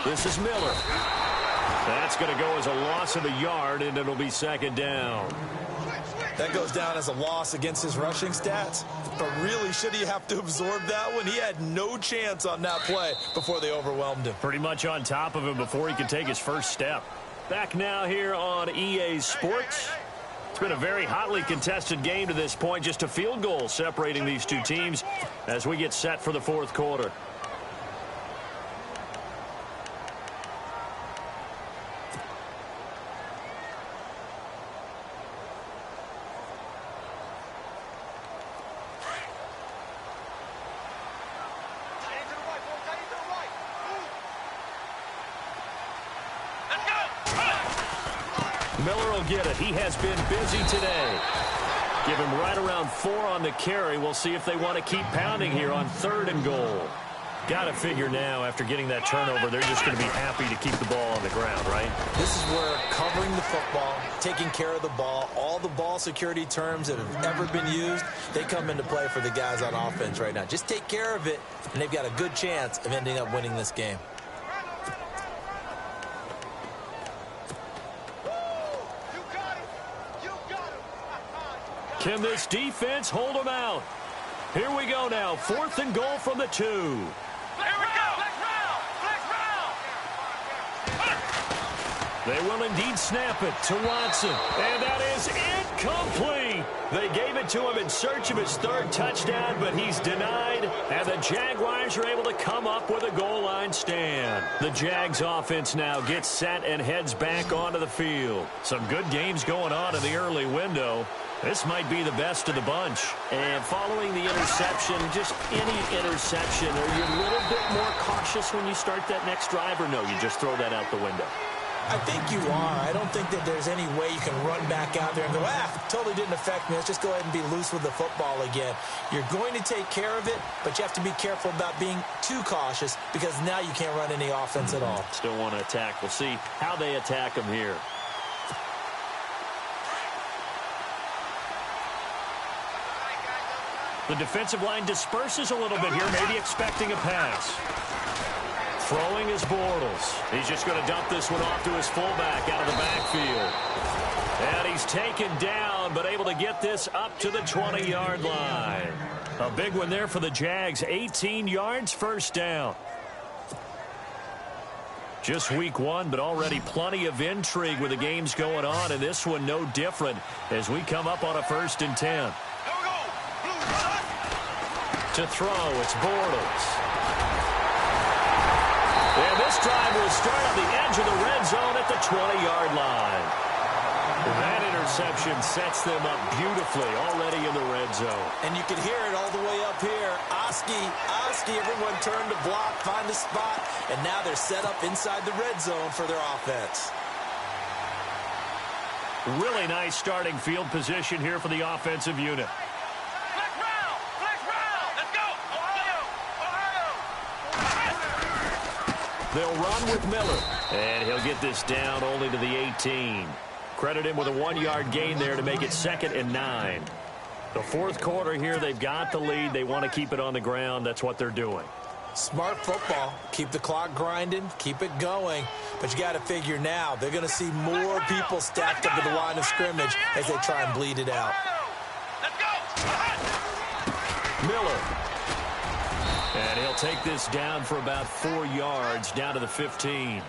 [SPEAKER 2] This is Miller. That's going to go as a loss of a yard, and it'll be 2nd down.
[SPEAKER 4] That goes down as a loss against his rushing stats. But really, should he have to absorb that one? He had no chance on that play before they overwhelmed him.
[SPEAKER 2] Pretty much on top of him before he could take his first step. Back now here on EA Sports. It's been a very hotly contested game to this point. Just a field goal separating these two teams as we get set for the 4th quarter. Miller will get it. He has been busy today. Give him right around 4 on the carry. We'll see if they want to keep pounding here on 3rd and goal. Got to figure now, after getting that turnover, they're just going to be happy to keep the ball on the ground, right?
[SPEAKER 4] This is where covering the football, taking care of the ball, all the ball security terms that have ever been used, they come into play for the guys on offense right now. Just take care of it, and they've got a good chance of ending up winning this game.
[SPEAKER 2] Can this defense hold them out? Here we go now. 4th and goal from the 2.
[SPEAKER 3] Here we go. Flex round.
[SPEAKER 2] They will indeed snap it to Watson. And that is incomplete. They gave it to him in search of his 3rd touchdown, but he's denied. And the Jaguars are able to come up with a goal line stand. The Jags offense now gets set and heads back onto the field. Some good games going on in the early window. This might be the best of the bunch. And following the interception, just any interception, are you a little bit more cautious when you start that next drive, or no, you just throw that out the window?
[SPEAKER 4] I think you are. I don't think that there's any way you can run back out there and go, totally didn't affect me. Let's just go ahead and be loose with the football again. You're going to take care of it, but you have to be careful about being too cautious because now you can't run any offense at all.
[SPEAKER 2] Still want to attack. We'll see how they attack them here. The defensive line disperses a little bit here, maybe expecting a pass. Throwing is Bortles. He's just going to dump this one off to his fullback out of the backfield. And he's taken down, but able to get this up to the 20-yard line. A big one there for the Jags. 18 yards, first down. Just week one, but already plenty of intrigue with the games going on, and this one no different as we come up on a 1st and 10. To throw, it's Bortles. And this drive will start on the edge of the red zone at the 20-yard line. That interception sets them up beautifully already in the red zone.
[SPEAKER 4] And you can hear it all the way up here. Oski, everyone turned to block, find a spot, and now they're set up inside the red zone for their offense.
[SPEAKER 2] Really nice starting field position here for the offensive unit. They'll run with Miller, and he'll get this down only to the 18. Credit him with a 1-yard gain there to make it 2nd and 9. The 4th quarter here, they've got the lead. They want to keep it on the ground. That's what they're doing.
[SPEAKER 4] Smart football. Keep the clock grinding, keep it going. But you got to figure now, they're going to see more people stacked up at the line of scrimmage as they try and bleed it out.
[SPEAKER 2] Miller. And he'll take this down for about 4 yards, down to the 15.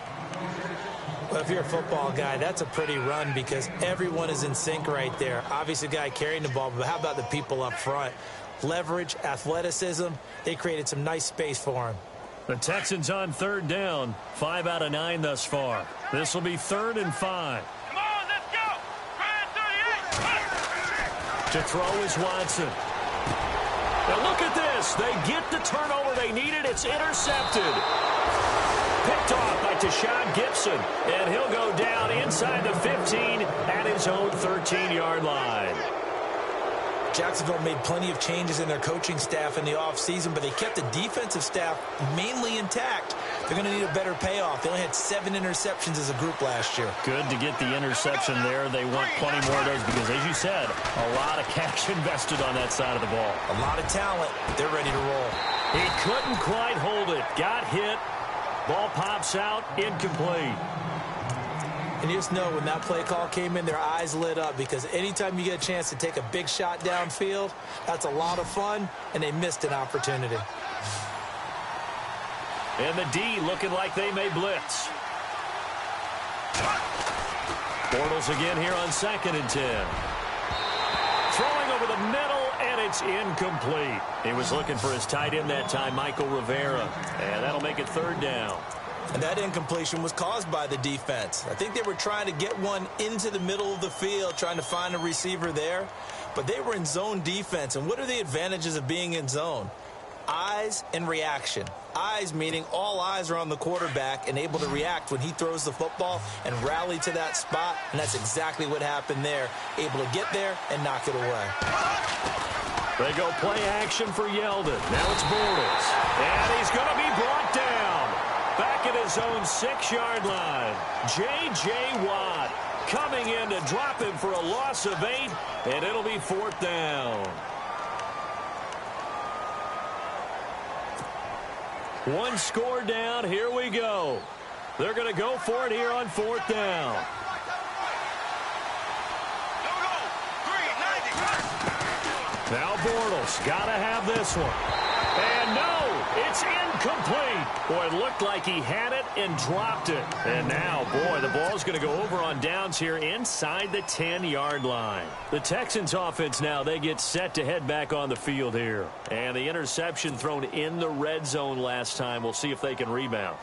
[SPEAKER 4] Well, if you're a football guy, that's a pretty run because everyone is in sync right there. Obviously, the guy carrying the ball, but how about the people up front? Leverage, athleticism, they created some nice space for him.
[SPEAKER 2] The Texans on 3rd down, 5 out of 9 thus far. This will be 3rd and 5.
[SPEAKER 3] Come on, let's go.
[SPEAKER 2] To throw is Watson. Now look at this. They get the turnover they needed. It's intercepted. Picked off by Tashawn Gibson. And he'll go down inside the 15 at his own 13-yard line.
[SPEAKER 4] Jacksonville made plenty of changes in their coaching staff in the offseason, but they kept the defensive staff mainly intact. They're going to need a better payoff. They only had 7 interceptions as a group last year.
[SPEAKER 2] Good to get the interception there. They want plenty more of those because, as you said, a lot of cash invested on that side of the ball.
[SPEAKER 4] A lot of talent. They're ready to roll.
[SPEAKER 2] He couldn't quite hold it. Got hit. Ball pops out. Incomplete.
[SPEAKER 4] And you just know when that play call came in, their eyes lit up because anytime you get a chance to take a big shot downfield, that's a lot of fun, and they missed an opportunity.
[SPEAKER 2] And the D looking like they may blitz. Bortles again here on 2nd and 10. Throwing over the middle, and it's incomplete. He was looking for his tight end that time, Michael Rivera. And that'll make it 3rd down.
[SPEAKER 4] And that incompletion was caused by the defense. I think they were trying to get one into the middle of the field, trying to find a receiver there. But they were in zone defense. And what are the advantages of being in zone? Eyes and reaction. Eyes meaning all eyes are on the quarterback and able to react when he throws the football and rally to that spot. And that's exactly what happened there. Able to get there and knock it away.
[SPEAKER 2] They go play action for Yeldon. Now it's Bortles. And he's going to be brought down. Back at his own 6-yard line. J.J. Watt coming in to drop him for a loss of 8. And it'll be 4th down. One score down. Here we go. They're going to go for it here on 4th down. Now Bortles got to have this one. And no, it's incomplete. Boy, it looked like he had it and dropped it. And now, boy, the ball's going to go over on downs here inside the 10-yard line. The Texans offense now, they get set to head back on the field here. And the interception thrown in the red zone last time. We'll see if they can rebound.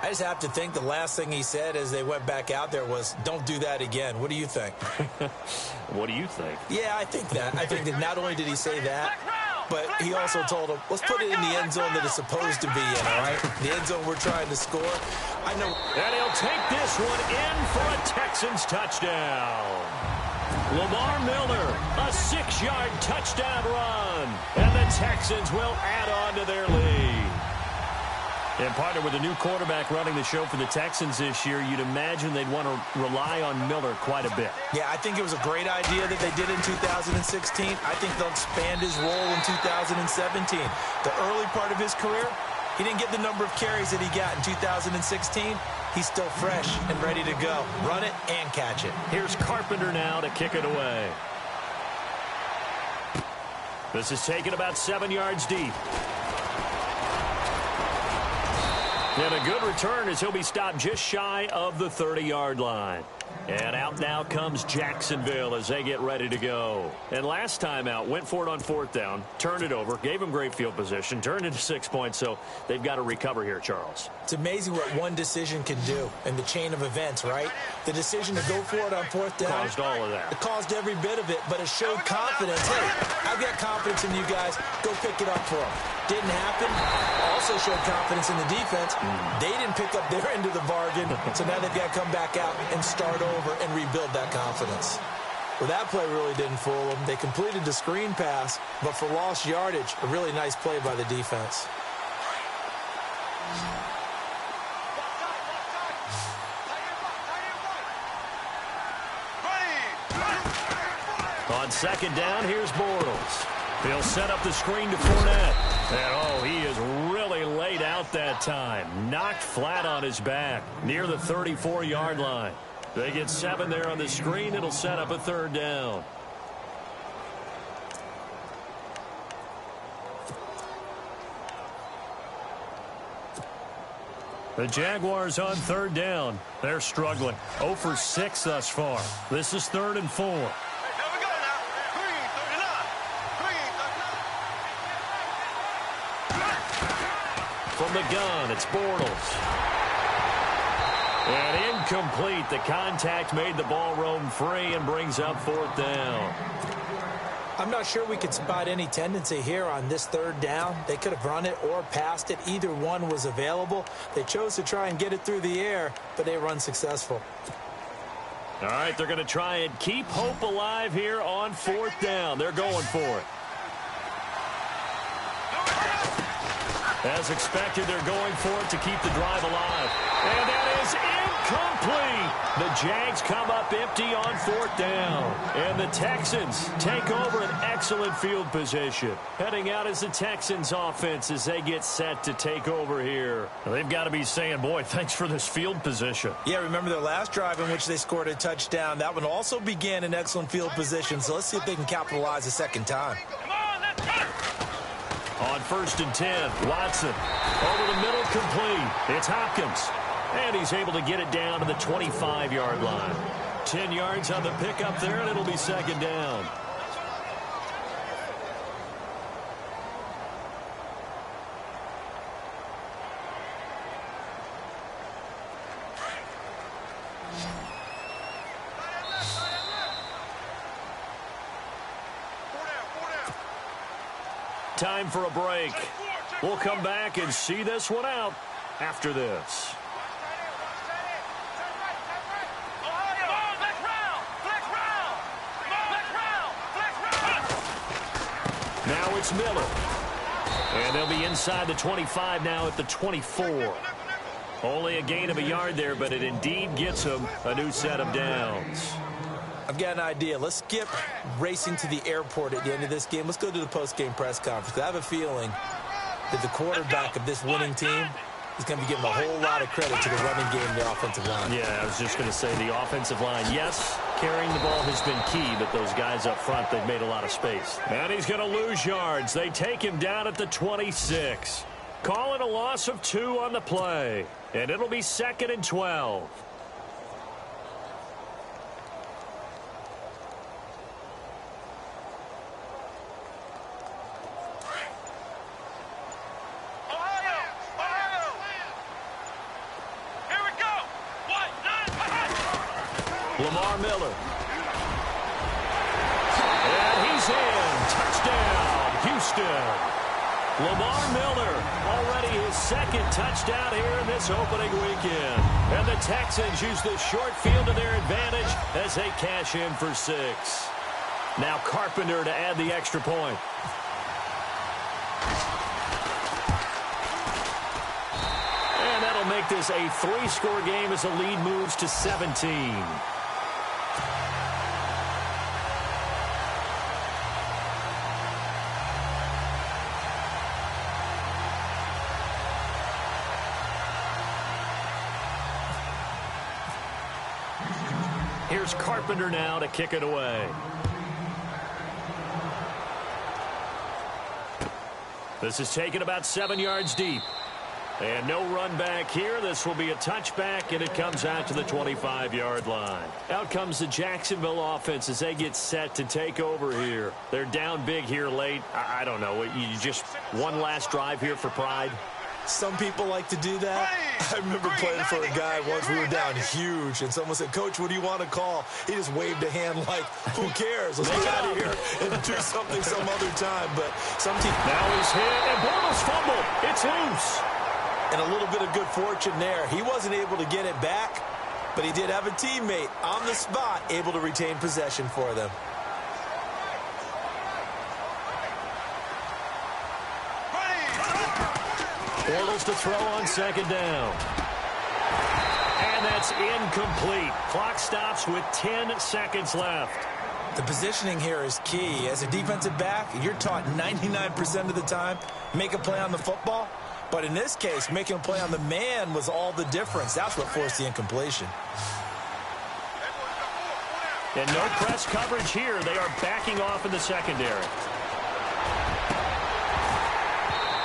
[SPEAKER 4] I just have to think the last thing he said as they went back out there was, don't do that again. What do you think?
[SPEAKER 2] What do you think?
[SPEAKER 4] Yeah, I think that. I think that not only did he say that, but he also told him, let's put it in the end zone that it's supposed to be in, all right? The end zone we're trying to score. I know.
[SPEAKER 2] And he'll take this one in for a Texans touchdown. Lamar Miller, a 6-yard touchdown run. And the Texans will add on to their lead. And partner with a new quarterback running the show for the Texans this year, you'd imagine they'd want to rely on Miller quite a bit.
[SPEAKER 4] Yeah, I think it was a great idea that they did in 2016. I think they'll expand his role in 2017. The early part of his career, he didn't get the number of carries that he got in 2016. He's still fresh and ready to go. Run it and catch it.
[SPEAKER 2] Here's Carpenter now to kick it away. This is taken about 7 yards deep. And a good return as he'll be stopped just shy of the 30-yard line. And out now comes Jacksonville as they get ready to go. And last time out, went for it on 4th down, turned it over, gave him great field position, turned it to 6 points, so they've got to recover here, Charles.
[SPEAKER 4] It's amazing what one decision can do in the chain of events, right? The decision to go for it on 4th down.
[SPEAKER 2] Caused all of that.
[SPEAKER 4] It caused every bit of it, but it showed confidence. Hey, I've got confidence in you guys. Go pick it up for them. Didn't happen. Also showed confidence in the defense. They didn't pick up their end of the bargain, so now they've got to come back out and start over and rebuild that confidence. Well, that play really didn't fool them. They completed the screen pass, but for lost yardage, a really nice play by the defense.
[SPEAKER 2] On 2nd down, here's Bortles. He'll set up the screen to Fournette. And, he is really laid out that time. Knocked flat on his back near the 34-yard line. They get 7 there on the screen. It'll set up a 3rd down. The Jaguars on 3rd down. They're struggling. 0 for 6 thus far. This is 3rd and 4. From the gun, it's Bortles. And incomplete. The contact made the ball roam free and brings up 4th down.
[SPEAKER 4] I'm not sure we could spot any tendency here on this 3rd down. They could have run it or passed it. Either one was available. They chose to try and get it through the air, but they were unsuccessful.
[SPEAKER 2] All right, they're going to try and keep hope alive here on 4th down. They're going for it. As expected, they're going for it to keep the drive alive. And that is incomplete. The Jags come up empty on 4th down. And the Texans take over an excellent field position. Heading out as the Texans offense as they get set to take over here. They've got to be saying, boy, thanks for this field position.
[SPEAKER 4] Yeah, remember their last drive in which they scored a touchdown. That one also began in excellent field position. So let's see if they can capitalize a second time.
[SPEAKER 2] On 1st and 10, Watson over the middle, complete. It's Hopkins. And he's able to get it down to the 25-yard line. 10 yards on the pickup there, and it'll be 2nd down. Time for a break. We'll come back and see this one out after this. Now it's Miller. And they'll be inside the 25 now at the 24. Only a gain of a yard there, but it indeed gets them a new set of downs.
[SPEAKER 4] I've got an idea. Let's skip racing to the airport at the end of this game. Let's go to the post-game press conference. I have a feeling that the quarterback of this winning team is going to be giving a whole lot of credit to the running game and the offensive line.
[SPEAKER 2] Yeah, I was just going to say the offensive line. Yes, carrying the ball has been key, but those guys up front, they've made a lot of space. And he's going to lose yards. They take him down at the 26. Calling a loss of 2 on the play. And it'll be 2nd and 12. Lamar Miller. And he's in. Touchdown, Houston. Lamar Miller, already his second touchdown here in this opening weekend. And the Texans use the short field to their advantage as they cash in for 6. Now Carpenter to add the extra point. And that'll make this a 3-score game as the lead moves to 17. Here's Carpenter now to kick it away. This is taken about 7 yards deep. And no run back here. This will be a touchback, and it comes out to the 25-yard line. Out comes the Jacksonville offense as they get set to take over here. They're down big here late. I don't know. You just one last drive here for pride?
[SPEAKER 4] Some people like to do that. I remember playing for a guy once. We were down huge, and someone said, "Coach, what do you want to call?" He just waved a hand like, "Who cares? Let's get out of here and do something some other time." But some teams...
[SPEAKER 2] Now he's hit, and Bortles fumbled. It's loose.
[SPEAKER 4] And a little bit of good fortune there. He wasn't able to get it back, but he did have a teammate on the spot able to retain possession for them.
[SPEAKER 2] Bortles to throw on second down. And that's incomplete. Clock stops with 10 seconds left.
[SPEAKER 4] The positioning here is key. As a defensive back, you're taught 99% of the time, make a play on the football. But in this case, making a play on the man was all the difference. That's what forced the incompletion.
[SPEAKER 2] And no press coverage here. They are backing off in the secondary.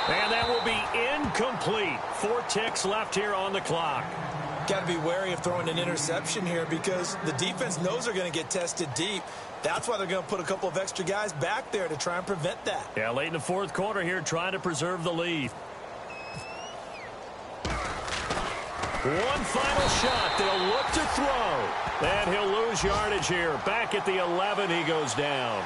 [SPEAKER 2] And that will be incomplete. 4 ticks left here on the clock.
[SPEAKER 4] Got to be wary of throwing an interception here because the defense knows they're going to get tested deep. That's why they're going to put a couple of extra guys back there to try and prevent that.
[SPEAKER 2] Yeah, late in the fourth quarter here, trying to preserve the lead. One final shot. They'll look to throw. And he'll lose yardage here. Back at the 11, he goes down.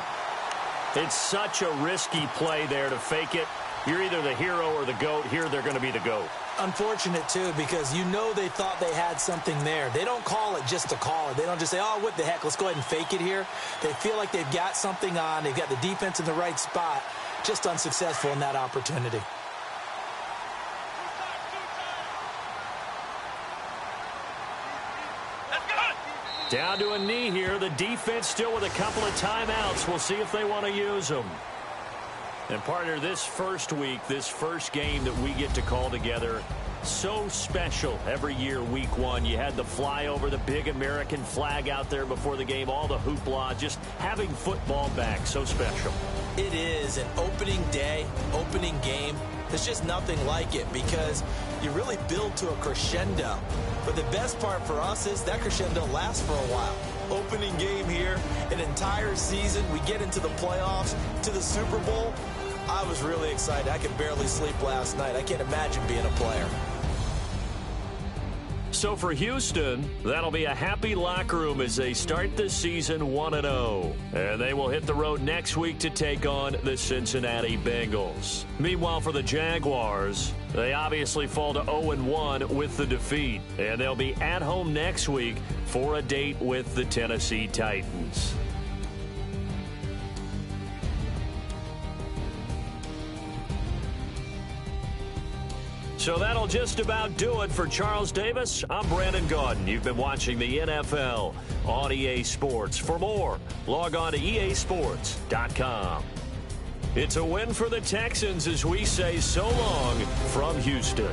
[SPEAKER 2] It's such a risky play there to fake it. You're either the hero or the GOAT. Here, they're going to be the GOAT.
[SPEAKER 4] Unfortunate, too, because you know they thought they had something there. They don't call it just to call it. They don't just say, "Oh, what the heck, let's go ahead and fake it here." They feel like they've got something on. They've got the defense in the right spot. Just unsuccessful in that opportunity.
[SPEAKER 2] Down to a knee here. The defense still with a couple of timeouts. We'll see if they want to use them. And, partner, this first week, this first game that we get to call together, so special every year, week 1. You had the flyover, the big American flag out there before the game, all the hoopla, just having football back, so special.
[SPEAKER 4] It is an opening day, opening game. There's just nothing like it because you really build to a crescendo. But the best part for us is that crescendo lasts for a while. Opening game here, an entire season. We get into the playoffs, to the Super Bowl. I was really excited. I could barely sleep last night. I can't imagine being a player.
[SPEAKER 2] So for Houston, that'll be a happy locker room as they start the season 1-0. And they will hit the road next week to take on the Cincinnati Bengals. Meanwhile, for the Jaguars, they obviously fall to 0-1 with the defeat. And they'll be at home next week for a date with the Tennessee Titans. So that'll just about do it for Charles Davis. I'm Brandon Gaudin. You've been watching the NFL on EA Sports. For more, log on to easports.com. It's a win for the Texans as we say so long from Houston.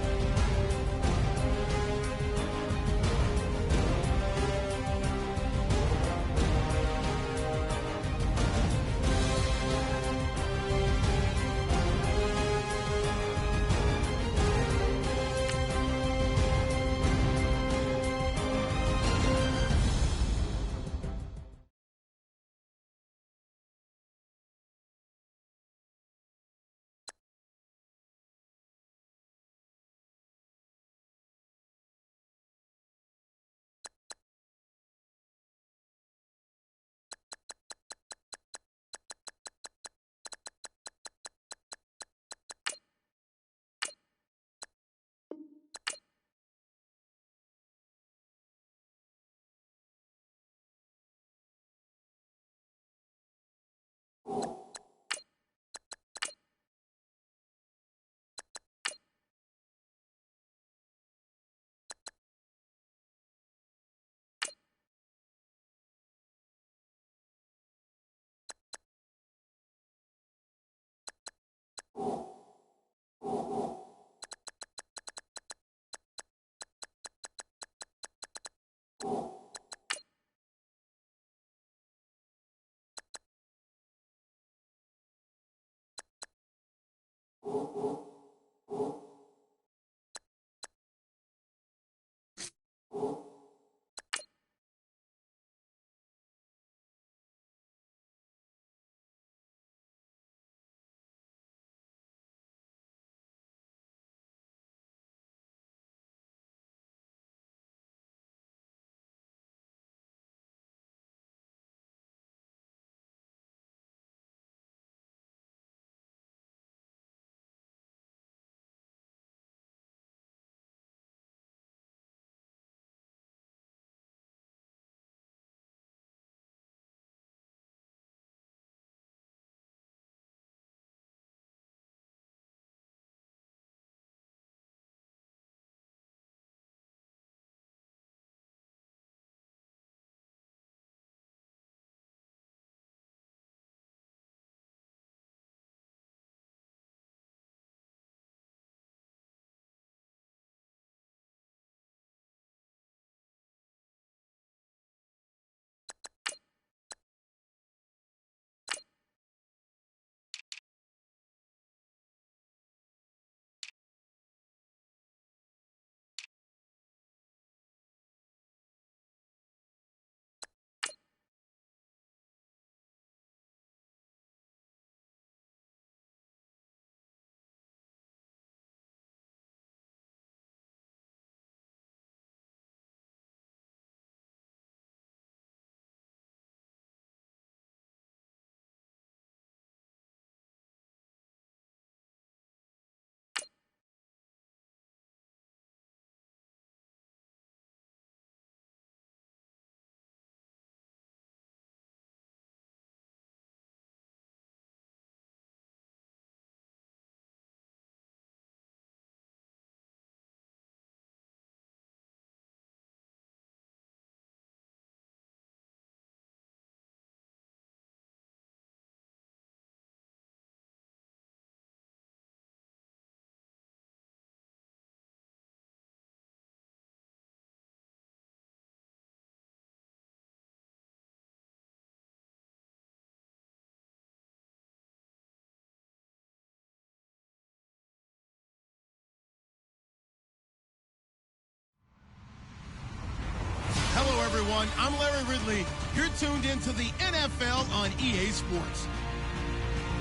[SPEAKER 1] Hello, everyone. I'm Larry Ridley. You're tuned into the NFL on EA Sports.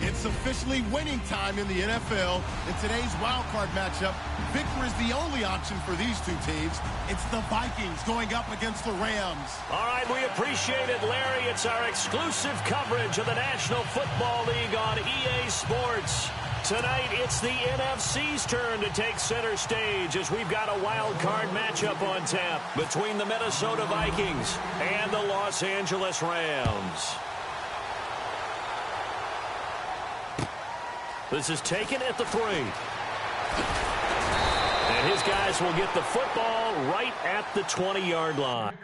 [SPEAKER 1] It's officially winning time in the NFL. In today's wild card matchup, victory is the only option for these two teams. It's the Vikings going up against the Rams.
[SPEAKER 2] All right, we appreciate it, Larry. It's our exclusive coverage of the National Football League on EA Sports. Tonight, it's the NFC's turn to take center stage as we've got a wild card matchup on tap between the Minnesota Vikings and the Los Angeles Rams. This is taken at the 3. And his guys will get the football right at the 20-yard line.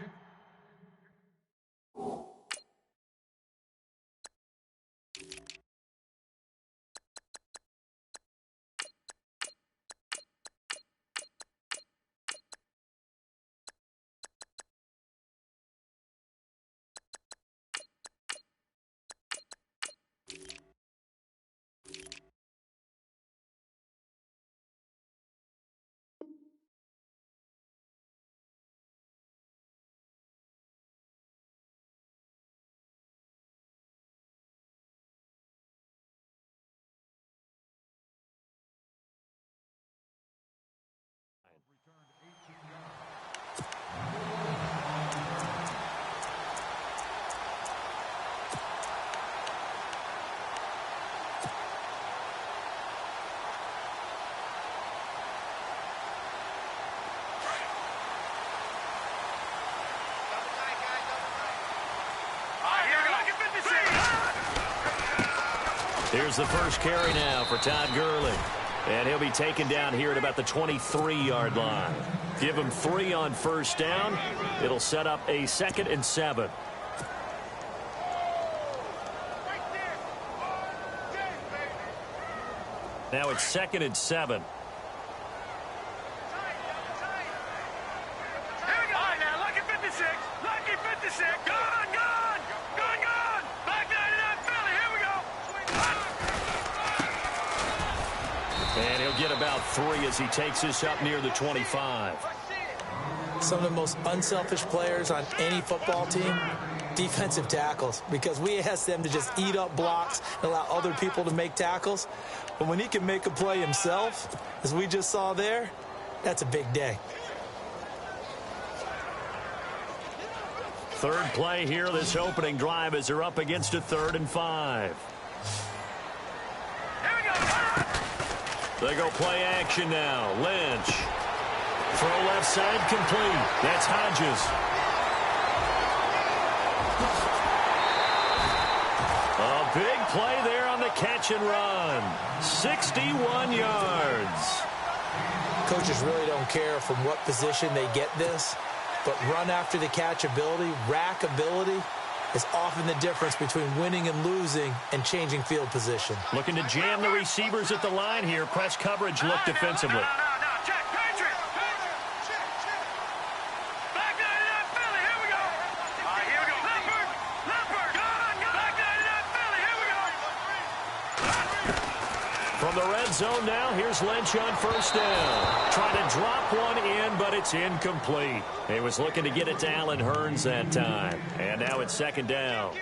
[SPEAKER 2] Here's the first carry now for Todd Gurley. And he'll be taken down here at about the 23-yard line. Give him 3 on first down. It'll set up a 2nd and 7. Now it's 2nd and 7. And he'll get about 3 as he takes this up near the 25.
[SPEAKER 4] Some of the most unselfish players on any football team, defensive tackles, because we ask them to just eat up blocks and allow other people to make tackles. But when he can make a play himself, as we just saw there, that's a big day.
[SPEAKER 2] Third play here, this opening drive, as they're up against a 3rd and 5. They go play action now. Lynch. Throw left side complete. That's Hodges. A big play there on the catch and run. 61 yards.
[SPEAKER 4] Coaches really don't care from what position they get this, but run after the catch ability, rack ability, is often the difference between winning and losing and changing field position.
[SPEAKER 2] Looking to jam the receivers at the line here. Press coverage look defensively.
[SPEAKER 3] No, check, Patriot. Back 99 Philly, here we go. All right, here we go. Leopard, back 99 Philly, here we go.
[SPEAKER 2] From the red zone now, here's Lynch on first down. Trying to drop one in, but it's incomplete. He was looking to get it to Allen Hurns that time. And now it's 2nd down.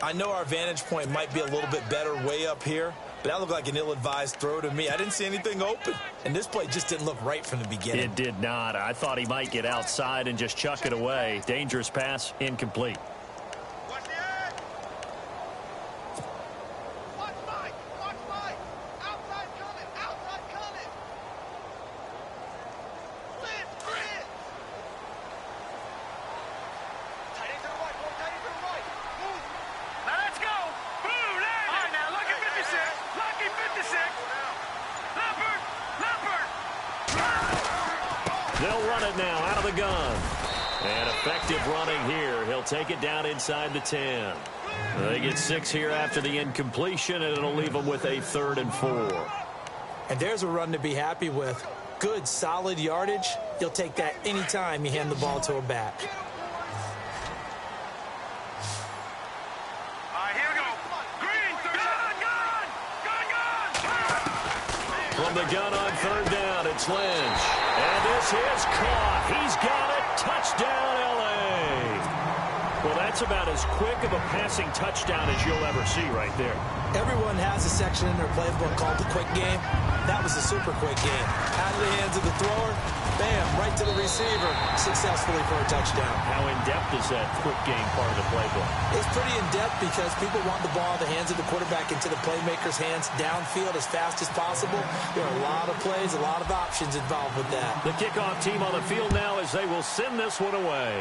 [SPEAKER 4] I know our vantage point might be a little bit better way up here, but that looked like an ill-advised throw to me. I didn't see anything open, and this play just didn't look right from the beginning.
[SPEAKER 2] It did not. I thought he might get outside and just chuck it away. Dangerous pass, incomplete. They'll run it now out of the gun. And effective running here. He'll take it down inside the 10. They get 6 here after the incompletion, and it'll leave them with a 3rd and 4.
[SPEAKER 4] And there's a run to be happy with. Good, solid yardage. You'll take that anytime you hand the ball to a back.
[SPEAKER 2] From the gun on 3rd down, it's Lynch. And this is caught. He's got it. Touchdown, L.A. Well, that's about as quick of a passing touchdown as you'll ever see right there.
[SPEAKER 4] Everyone has a section in their playbook called the quick game. That was a super quick game. Out of the hands of the thrower, bam, right to the receiver, successfully for a touchdown.
[SPEAKER 2] How in-depth is that quick game part of the playbook?
[SPEAKER 4] It's pretty in-depth because people want the ball in the hands of the quarterback into the playmaker's hands downfield as fast as possible. There are a lot of plays, a lot of options involved with that.
[SPEAKER 2] The kickoff team on the field now as they will send this one away.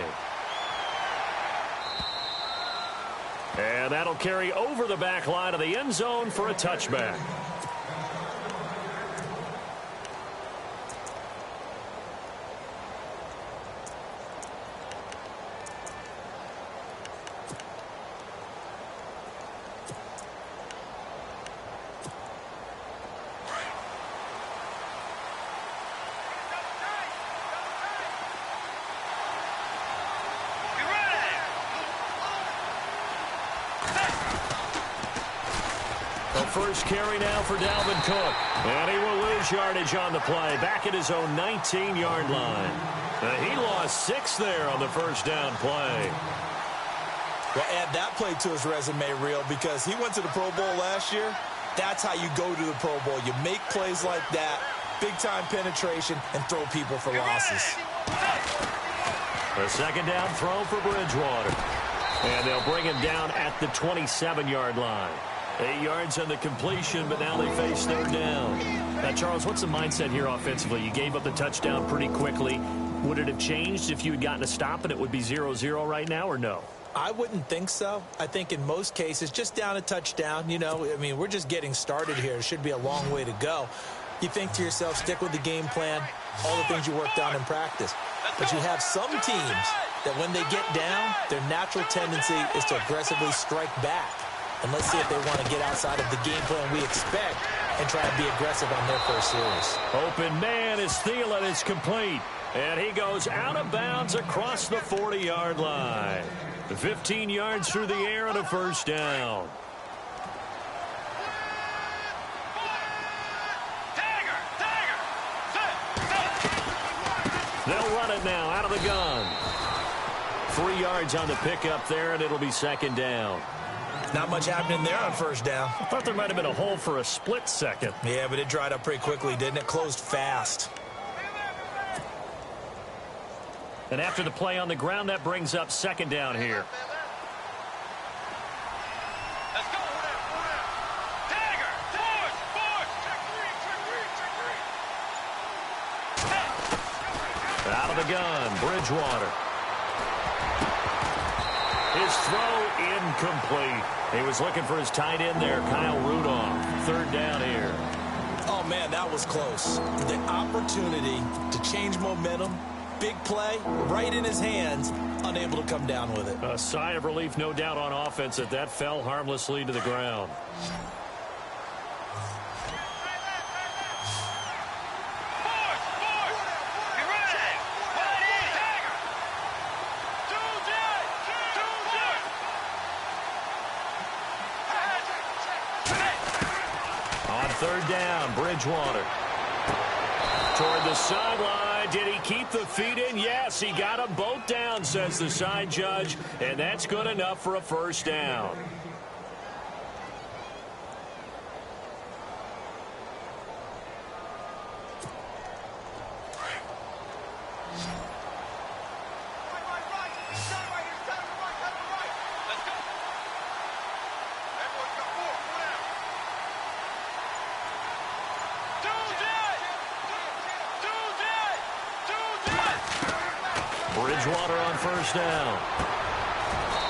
[SPEAKER 2] And that'll carry over the back line of the end zone for a touchback. First carry now for Dalvin Cook. And he will lose yardage on the play. Back at his own 19-yard line. He lost 6 there on the first down play.
[SPEAKER 4] Well, add that play to his resume reel because he went to the Pro Bowl last year. That's how you go to the Pro Bowl. You make plays like that, big-time penetration, and throw people for losses.
[SPEAKER 2] A 2nd down throw for Bridgewater. And they'll bring him down at the 27-yard line. 8 yards on the completion, but now they face 3rd down. Now, Charles, what's the mindset here offensively? You gave up the touchdown pretty quickly. Would it have changed if you had gotten a stop and it would be 0-0 right now, or no?
[SPEAKER 4] I wouldn't think so. I think in most cases, just down a touchdown, you know, I mean, we're just getting started here. It should be a long way to go. You think to yourself, stick with the game plan, all the things you worked on in practice. But you have some teams that when they get down, their natural tendency is to aggressively strike back. And let's see if they want to get outside of the game plan we expect and try to be aggressive on their first series.
[SPEAKER 2] Open man is Thielen. It's complete. And he goes out of bounds across the 40-yard line. 15 yards through the air and a first down.
[SPEAKER 3] Tiger!
[SPEAKER 2] They'll run it now out of the gun. 3 yards on the pickup there, and it'll be second down.
[SPEAKER 4] Not much happening there on first down.
[SPEAKER 2] I thought there might have been a hole for a split second.
[SPEAKER 4] Yeah, but it dried up pretty quickly, didn't it? Closed fast.
[SPEAKER 2] And after the play on the ground, that brings up second down here.
[SPEAKER 3] Let's go. Dagger. Force. Check 3.
[SPEAKER 2] Out of the gun, Bridgewater. His throw incomplete. He was looking for his tight end there, Kyle Rudolph. Third down here.
[SPEAKER 4] Oh, man, that was close. The opportunity to change momentum, big play, right in his hands, unable to come down with it.
[SPEAKER 2] A sigh of relief, no doubt, on offense that fell harmlessly to the ground. Third down, Bridgewater. Toward the sideline. Did he keep the feet in? Yes, he got them both down, says the side judge, and that's good enough for a first down. Bridgewater on first down.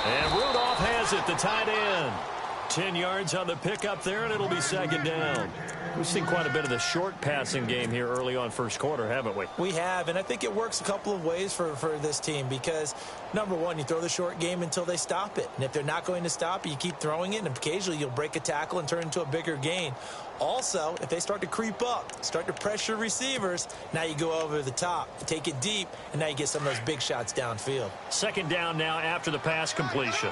[SPEAKER 2] And Rudolph has it, the tight end. 10 yards on the pickup there, and it'll be second down. We've seen quite a bit of the short passing game here early on first quarter, haven't we?
[SPEAKER 4] We have, and I think it works a couple of ways for this team because, number one, you throw the short game until they stop it. And if they're not going to stop it, you keep throwing it, and occasionally you'll break a tackle and turn it into a bigger gain. Also, if they start to creep up, start to pressure receivers, now you go over the top, take it deep, and now you get some of those big shots downfield.
[SPEAKER 2] Second down now after the pass completion.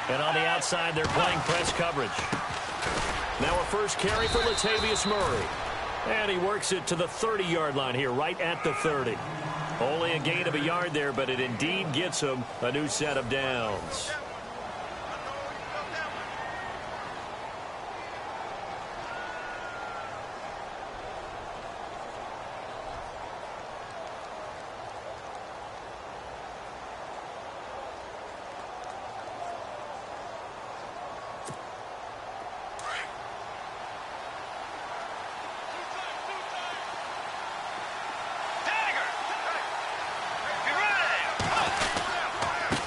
[SPEAKER 2] And on the outside, they're playing press coverage. Now a first carry for Latavius Murray. And he works it to the 30-yard line here, right at the 30. Only a gain of a yard there, but it indeed gets him a new set of downs.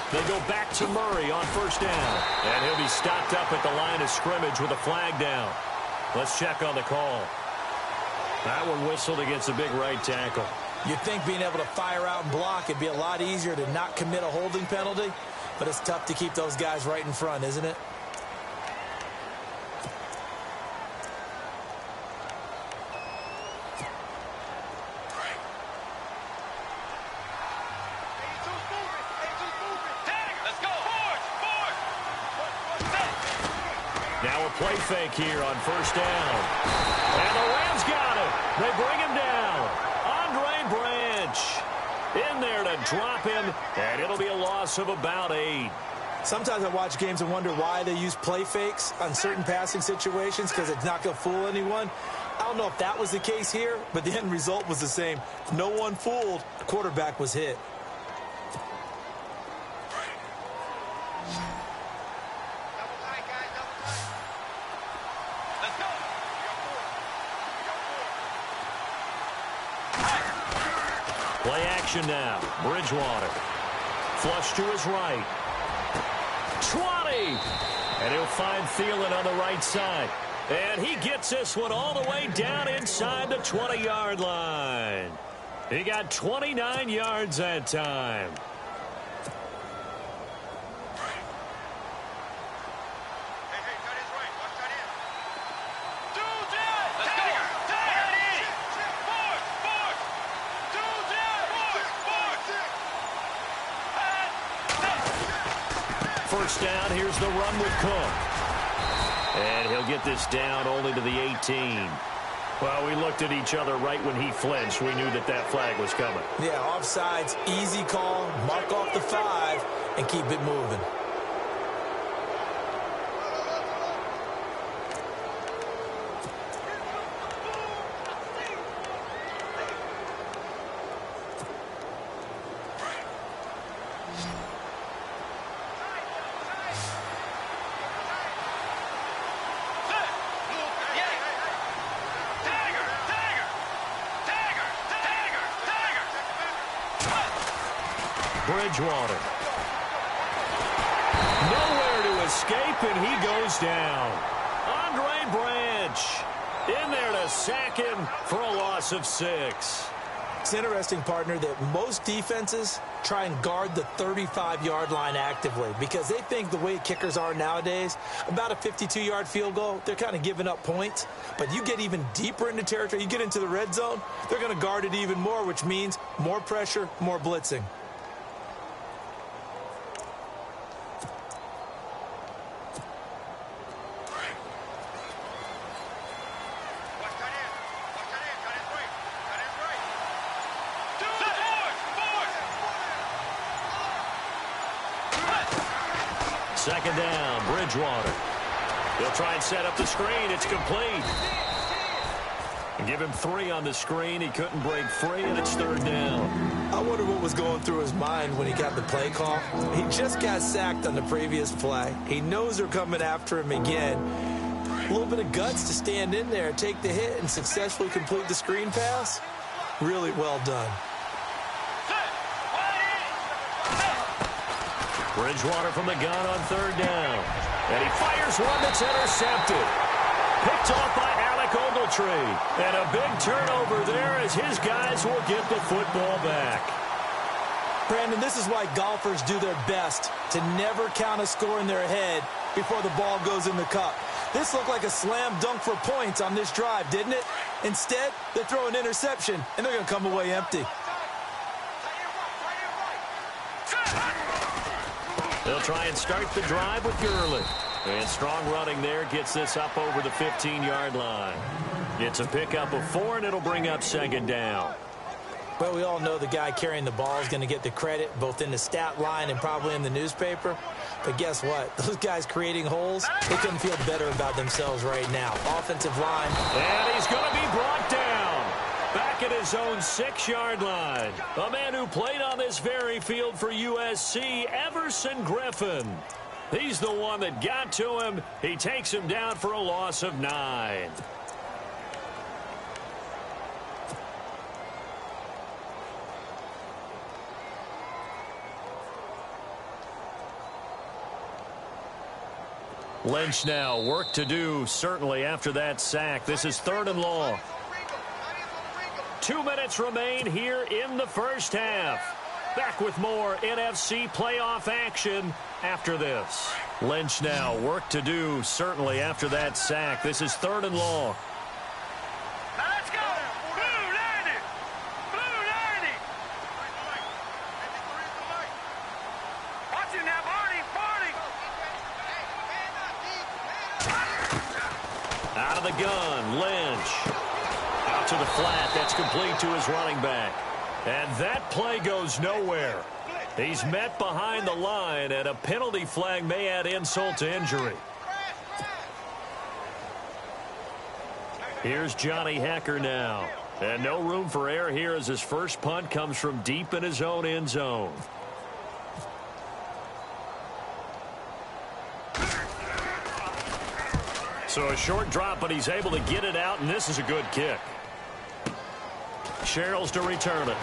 [SPEAKER 2] They go back to Murray on first down. And he'll be stopped up at the line of scrimmage with a flag down. Let's check on the call. That one whistled against a big right tackle.
[SPEAKER 4] You'd think being able to fire out and block, it'd be a lot easier to not commit a holding penalty. But it's tough to keep those guys right in front, isn't it?
[SPEAKER 2] Now a play fake here on first down. And the Rams got it. They bring him down. Andre Branch in there to drop him, and it'll be a loss of about 8.
[SPEAKER 4] Sometimes I watch games and wonder why they use play fakes on certain passing situations because it's not going to fool anyone. I don't know if that was the case here, but the end result was the same. No one fooled. The quarterback was hit.
[SPEAKER 2] Play action now. Bridgewater. Flush to his right. 20! And he'll find Thielen on the right side. And he gets this one all the way down inside the 20-yard line. He got 29 yards that time. First down, here's the run with Cook. And he'll get this down only to the 18. Well, we looked at each other right when he flinched. We knew that that flag was coming.
[SPEAKER 4] Yeah, offsides, easy call, mark off the 5, and keep it moving.
[SPEAKER 2] Bridgewater. Nowhere to escape, and he goes down. Andre Branch in there to sack him for a loss of 6.
[SPEAKER 4] It's interesting, partner, that most defenses try and guard the 35-yard line actively because they think the way kickers are nowadays, about a 52-yard field goal, they're kind of giving up points. But you get even deeper into territory, you get into the red zone, they're going to guard it even more, which means more pressure, more blitzing.
[SPEAKER 2] Second down, Bridgewater. He'll try and set up the screen. It's complete. And give him 3 on the screen. He couldn't break free, and it's third down.
[SPEAKER 4] I wonder what was going through his mind when he got the play call. He just got sacked on the previous play. He knows they're coming after him again. A little bit of guts to stand in there, take the hit, and successfully complete the screen pass. Really well done.
[SPEAKER 2] Bridgewater from the gun on third down. And he fires one that's intercepted. Picked off by Alec Ogletree. And a big turnover there as his guys will get the football back.
[SPEAKER 4] Brandon, this is why golfers do their best to never count a score in their head before the ball goes in the cup. This looked like a slam dunk for points on this drive, didn't it? Instead, they throw an interception, and they're going to come away empty.
[SPEAKER 2] They'll try and start the drive with Gurley. And strong running there gets this up over the 15-yard line. It's a pickup of 4, and it'll bring up second down.
[SPEAKER 4] Well, we all know the guy carrying the ball is going to get the credit, both in the stat line and probably in the newspaper. But guess what? Those guys creating holes, they couldn't feel better about themselves right now. Offensive line.
[SPEAKER 2] And he's going to be brought down. Back at his own 6-yard line. A man who played on this very field for USC, Everson Griffin. He's the one that got to him. He takes him down for a loss of 9. Lynch now, work to do, certainly after that sack. This is third and long. 2 minutes remain here in the first half. Back with more NFC playoff action after this. Lynch now, work to do, certainly after that sack. This is third and long.
[SPEAKER 3] Now let's go. Blue 90. Blue 90. Watch it now, Barney. Barney.
[SPEAKER 2] Out of the gun, Lynch. Out to the flat. That's complete to his running back. And that play goes nowhere. He's met behind the line, and a penalty flag may add insult to injury. Here's Johnny Hecker now. And no room for error here as his first punt comes from deep in his own end zone. So a short drop, but he's able to get it out, and this is a good kick. Sherrills to return it.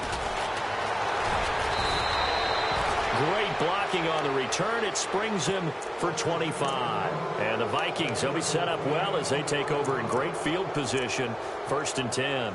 [SPEAKER 2] Great blocking on the return. It springs him for 25. And the Vikings, they'll be set up well as they take over in great field position. 1st and 10.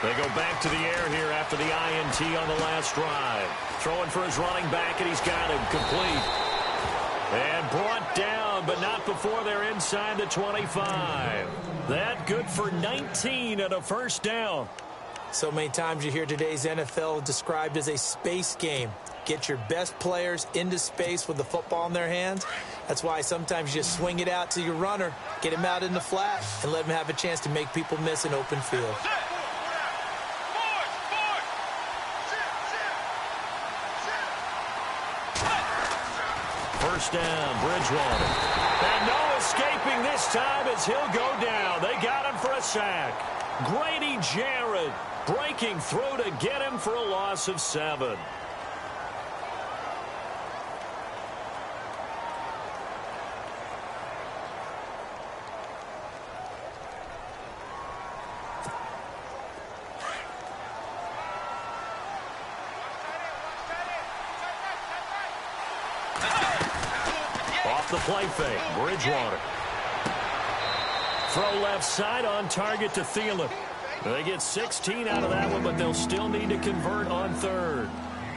[SPEAKER 2] They go back to the air here after the INT on the last drive. Throwing for his running back, and he's got him complete. And brought down, but not before they're inside the 25. That good for 19 and a first down.
[SPEAKER 4] So many times you hear today's NFL described as a space game. Get your best players into space with the football in their hands. That's why sometimes you just swing it out to your runner, get him out in the flat, and let him have a chance to make people miss an open field.
[SPEAKER 2] First down, Bridgewater. And no escaping this time as he'll go down. They got him for a sack. Grady Jarrett breaking through to get him for a loss of 7. Off the play fake, Bridgewater. Throw left side on target to Thielen. They get 16 out of that one, but they'll still need to convert on third.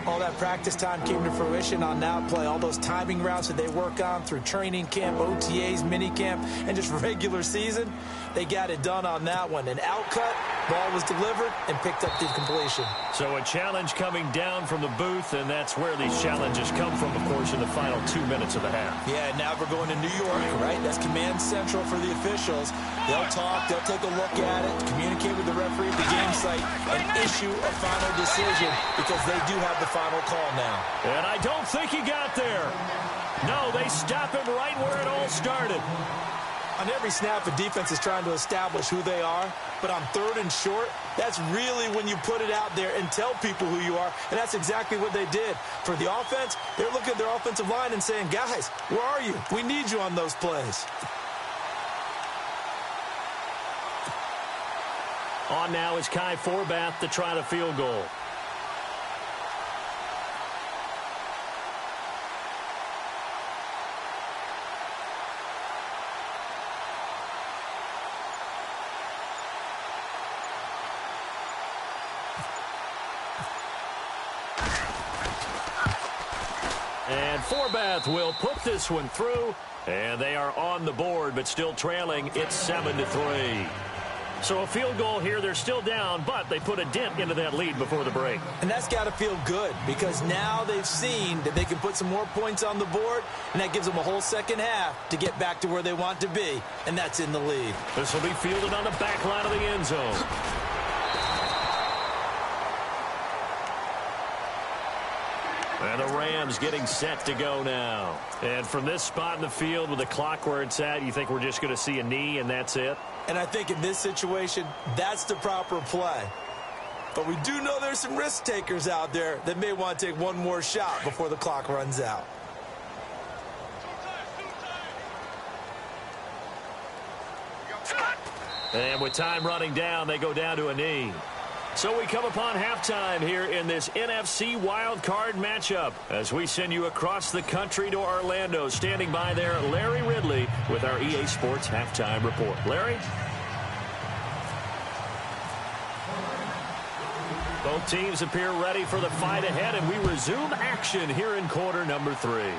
[SPEAKER 4] All that practice time came to fruition on that play. All those timing routes that they work on through training camp, OTAs, minicamp, and just regular season, they got it done on that one. An outcut, ball was delivered, and picked up the completion.
[SPEAKER 2] So a challenge coming down from the booth, and that's where these challenges come from, of course, in the final 2 minutes of the half.
[SPEAKER 4] Yeah, now we're going to New York, right? That's command central for the officials. They'll talk, they'll take a look at it, communicate with the referee at the game site, and issue a final decision because they do have the final call now.
[SPEAKER 2] And I don't think he got there. No, they stop him right where it all started.
[SPEAKER 4] On every snap, the defense is trying to establish who they are, but on third and short, that's really when you put it out there and tell people who you are, and that's exactly what they did. For the offense, they're looking at their offensive line and saying, guys, where are you? We need you on those plays.
[SPEAKER 2] On now is Kai Forbath to try the field goal. And Forbath will put this one through, and they are on the board, but still trailing. It's 7-3. So a field goal here. They're still down, but they put a dent into that lead before the break.
[SPEAKER 4] And that's got to feel good because now they've seen that they can put some more points on the board, and that gives them a whole second half to get back to where they want to be, and that's in the lead.
[SPEAKER 2] This will be fielded on the back line of the end zone. And the Rams getting set to go now. And from this spot in the field with the clock where it's at, you think we're just going to see a knee and that's it?
[SPEAKER 4] And I think in this situation, that's the proper play. But we do know there's some risk takers out there that may want to take one more shot before the clock runs out.
[SPEAKER 2] And with time running down, they go down to a knee. So we come upon halftime here in this NFC wildcard matchup as we send you across the country to Orlando. Standing by there, Larry Ridley with our EA Sports halftime report. Larry? Both teams appear ready for the fight ahead, and we resume action here in quarter number 3.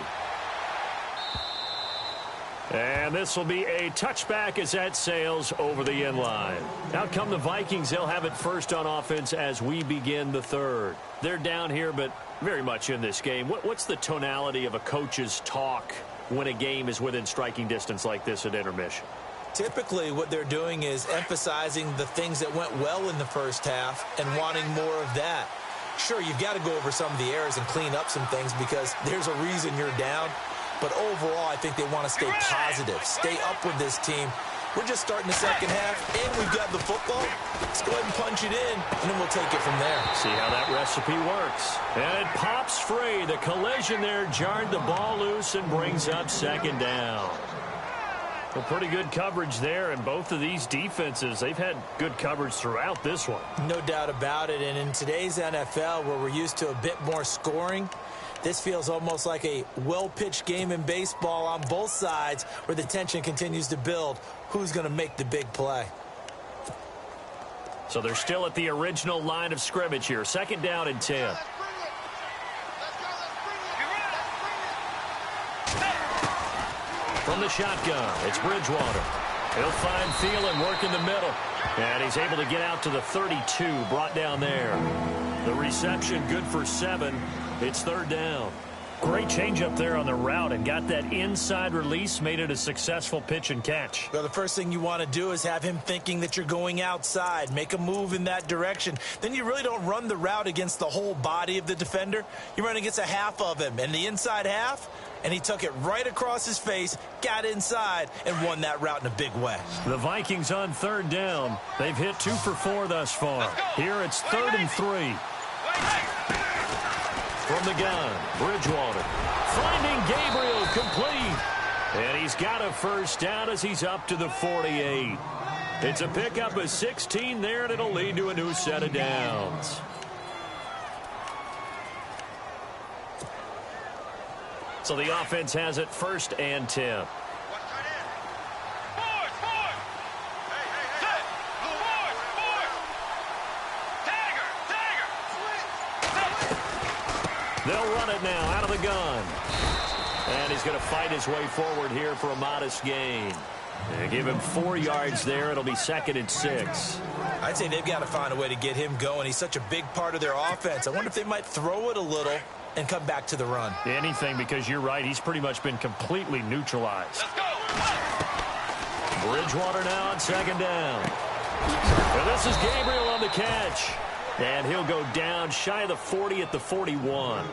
[SPEAKER 2] And this will be a touchback as that sails over the end line. Out come the Vikings. They'll have it first on offense as we begin the third. They're down here, but very much in this game. What's the tonality of a coach's talk when a game is within striking distance like this at intermission?
[SPEAKER 4] Typically, what they're doing is emphasizing the things that went well in the first half and wanting more of that. Sure, you've got to go over some of the errors and clean up some things because there's a reason you're down. But overall, I think they want to stay positive, stay up with this team. We're just starting the second half, and we've got the football. Let's go ahead and punch it in, and then we'll take it from there.
[SPEAKER 2] See how that recipe works. And it pops free. The collision there jarred the ball loose and brings up second down. Well, pretty good coverage there, and both of these defenses, they've had good coverage throughout this one.
[SPEAKER 4] No doubt about it, and in today's NFL, where we're used to a bit more scoring, this feels almost like a well-pitched game in baseball on both sides where the tension continues to build. Who's going to make the big play?
[SPEAKER 2] So they're still at the original line of scrimmage here. Second down and 10. From the shotgun, it's Bridgewater. He'll find Thielen, work in the middle. And he's able to get out to the 32, brought down there. The reception good for 7. It's third down. Great change up there on the route and got that inside release, made it a successful pitch and catch.
[SPEAKER 4] Well, the first thing you want to do is have him thinking that you're going outside, make a move in that direction. Then you really don't run the route against the whole body of the defender. You run against a half of him, and the inside half, and he took it right across his face, got inside, and won that route in a big way.
[SPEAKER 2] The Vikings on third down. They've hit 2 for 4 thus far. Here it's 3rd and 3. From the gun, Bridgewater. Finding Gabriel, complete. And he's got a first down as he's up to the 48. It's a pickup of 16 there, and it'll lead to a new set of downs. So the offense has it 1st and 10. They'll run it now out of the gun. And he's going to fight his way forward here for a modest gain. They give him 4 yards there. It'll be 2nd and 6.
[SPEAKER 4] I'd say they've got to find a way to get him going. He's such a big part of their offense. I wonder if they might throw it a little and come back to the run.
[SPEAKER 2] Anything, because you're right. He's pretty much been completely neutralized.
[SPEAKER 3] Let's go.
[SPEAKER 2] Bridgewater now on 2nd down. And this is Gabriel on the catch. And he'll go down shy of the 40 at the 41.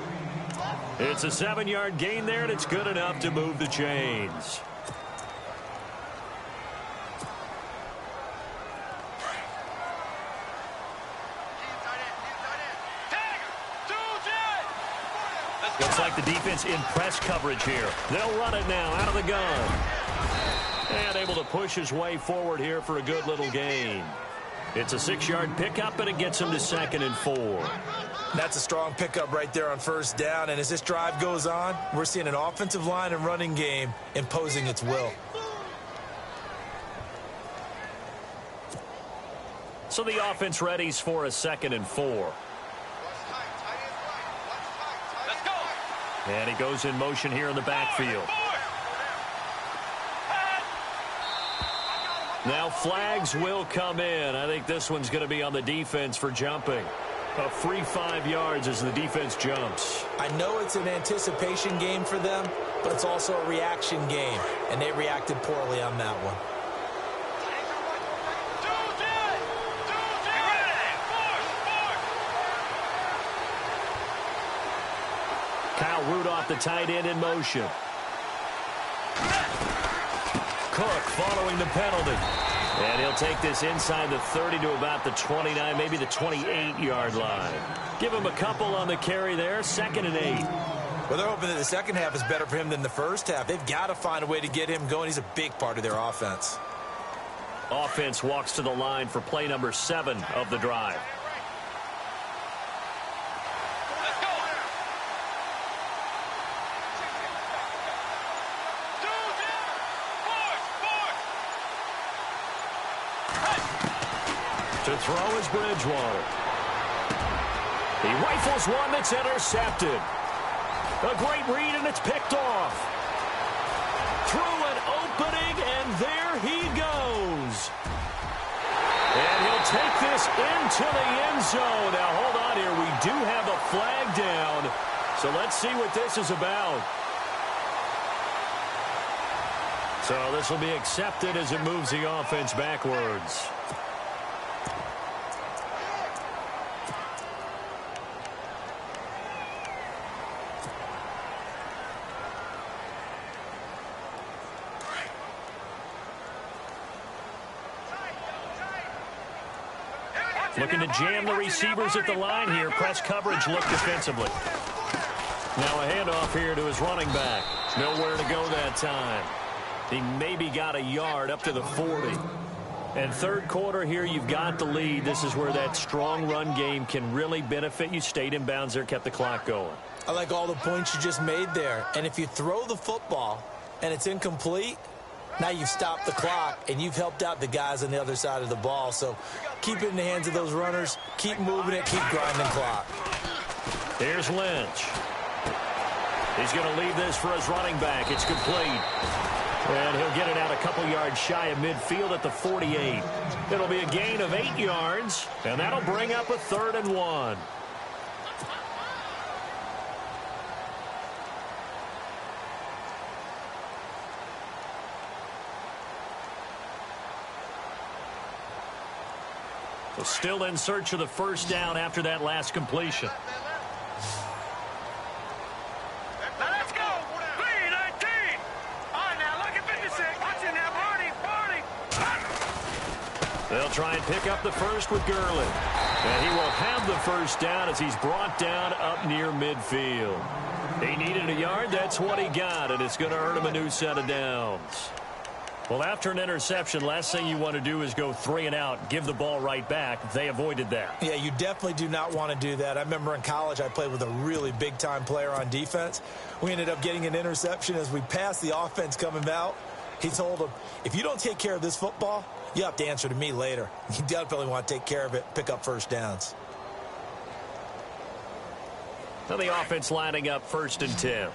[SPEAKER 2] It's a 7-yard gain there, and it's good enough to move the chains. Looks like the defense in press coverage here. They'll run it now out of the gun. And able to push his way forward here for a good little gain. It's a 6-yard pickup, and it gets him to 2nd and 4.
[SPEAKER 4] That's a strong pickup right there on 1st down. And as this drive goes on, we're seeing an offensive line and running game imposing its will.
[SPEAKER 2] So the offense readies for a 2nd and 4.
[SPEAKER 3] Let's go.
[SPEAKER 2] And he goes in motion here in the backfield. Now flags will come in. I think this one's going to be on the defense for jumping. A free 5 yards as the defense jumps.
[SPEAKER 4] I know it's an anticipation game for them, but it's also a reaction game, and they reacted poorly on that one.
[SPEAKER 2] Kyle Rudolph, the tight end, in motion. Cook following the penalty. And he'll take this inside the 30 to about the 29, maybe the 28-yard line. Give him a couple on the carry there, 2nd and 8.
[SPEAKER 4] Well, they're hoping that the second half is better for him than the first half. They've got to find a way to get him going. He's a big part of their offense.
[SPEAKER 2] Offense walks to the line for play number 7 of the drive. To throw is Bridgewater. He rifles one that's intercepted. A great read, and it's picked off. Through an opening, and there he goes. And he'll take this into the end zone. Now, hold on here. We do have a flag down. So let's see what this is about. So this will be accepted as it moves the offense backwards. Looking to jam the receivers at the line here. Press coverage look defensively. Now a handoff here to his running back. Nowhere to go that time. He maybe got a yard up to the 40. And third quarter here, you've got the lead. This is where that strong run game can really benefit you. Stayed in bounds there, kept the clock going.
[SPEAKER 4] I like all the points you just made there. And if you throw the football and it's incomplete, now you've stopped the clock, and you've helped out the guys on the other side of the ball. So keep it in the hands of those runners. Keep moving it. Keep grinding clock.
[SPEAKER 2] Here's Lynch. He's going to leave this for his running back. It's complete. And he'll get it out a couple yards shy of midfield at the 48. It'll be a gain of 8 yards, and that'll bring up a 3rd and 1. So still in search of the first down after that last completion.
[SPEAKER 3] Now let's go. 3-19. All right, now look at 56. Watch it now, Barney.
[SPEAKER 2] They'll try and pick up the first with Gurley. And he will have the first down as he's brought down up near midfield. He needed a yard. That's what he got, and it's going to earn him a new set of downs. Well, after an interception, last thing you want to do is go 3 and out, give the ball right back. They avoided that.
[SPEAKER 4] Yeah, you definitely do not want to do that. I remember in college I played with a really big-time player on defense. We ended up getting an interception as we passed the offense coming out. He told him, if you don't take care of this football, you have to answer to me later. You definitely want to take care of it, pick up first downs.
[SPEAKER 2] Now the offense lining up 1st and 10.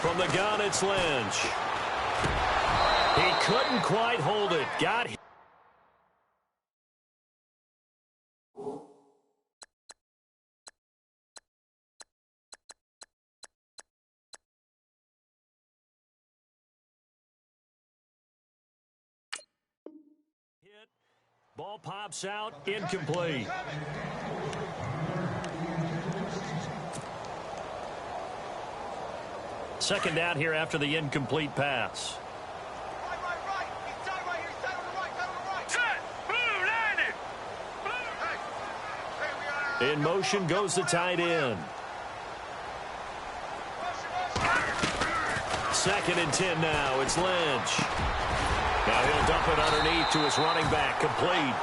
[SPEAKER 2] From the gun, it's Lynch. He couldn't quite hold it. Got hit. Ball pops out, incomplete. Second down here after the incomplete pass.
[SPEAKER 3] Right. Inside right here. Inside on the right. Set. Blue, landed.
[SPEAKER 2] In motion goes the tight end. 2nd and 10 now. It's Lynch. Now he'll dump it underneath to his running back, complete.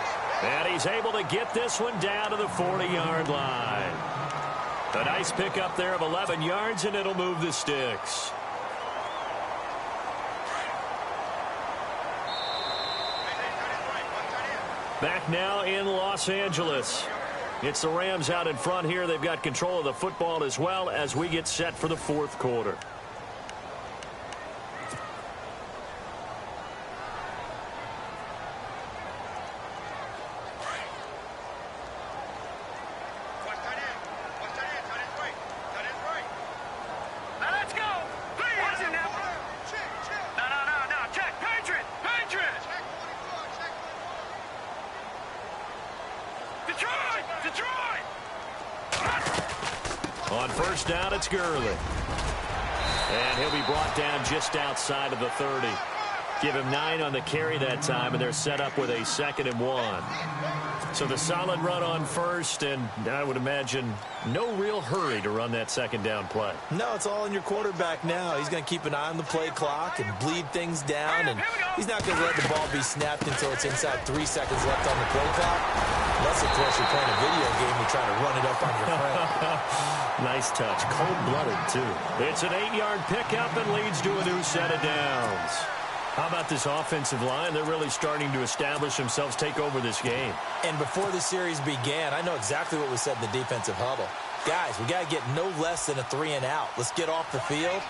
[SPEAKER 2] And he's able to get this one down to the 40-yard line. A nice pickup there of 11 yards, and it'll move the sticks. Back now in Los Angeles. It's the Rams out in front here. They've got control of the football as well as we get set for the 4th quarter. On first down, it's Gurley. And he'll be brought down just outside of the 30. Give him 9 on the carry that time, and they're set up with a 2nd and 1. So the solid run on first, and I would imagine no real hurry to run that 2nd down play.
[SPEAKER 4] No, it's all in your quarterback now. He's going to keep an eye on the play clock and bleed things down, and he's not going to let the ball be snapped until it's inside 3 seconds left on the play clock. Unless, of course, you're playing a video game, you're trying to run it up on your friend.
[SPEAKER 2] Nice touch. Cold-blooded, too. It's an 8-yard pickup and leads to a new set of downs. How about this offensive line? They're really starting to establish themselves, take over this game.
[SPEAKER 4] And before the series began, I know exactly what was said in the defensive huddle. Guys, we got to get no less than a 3 and out. Let's get off the field.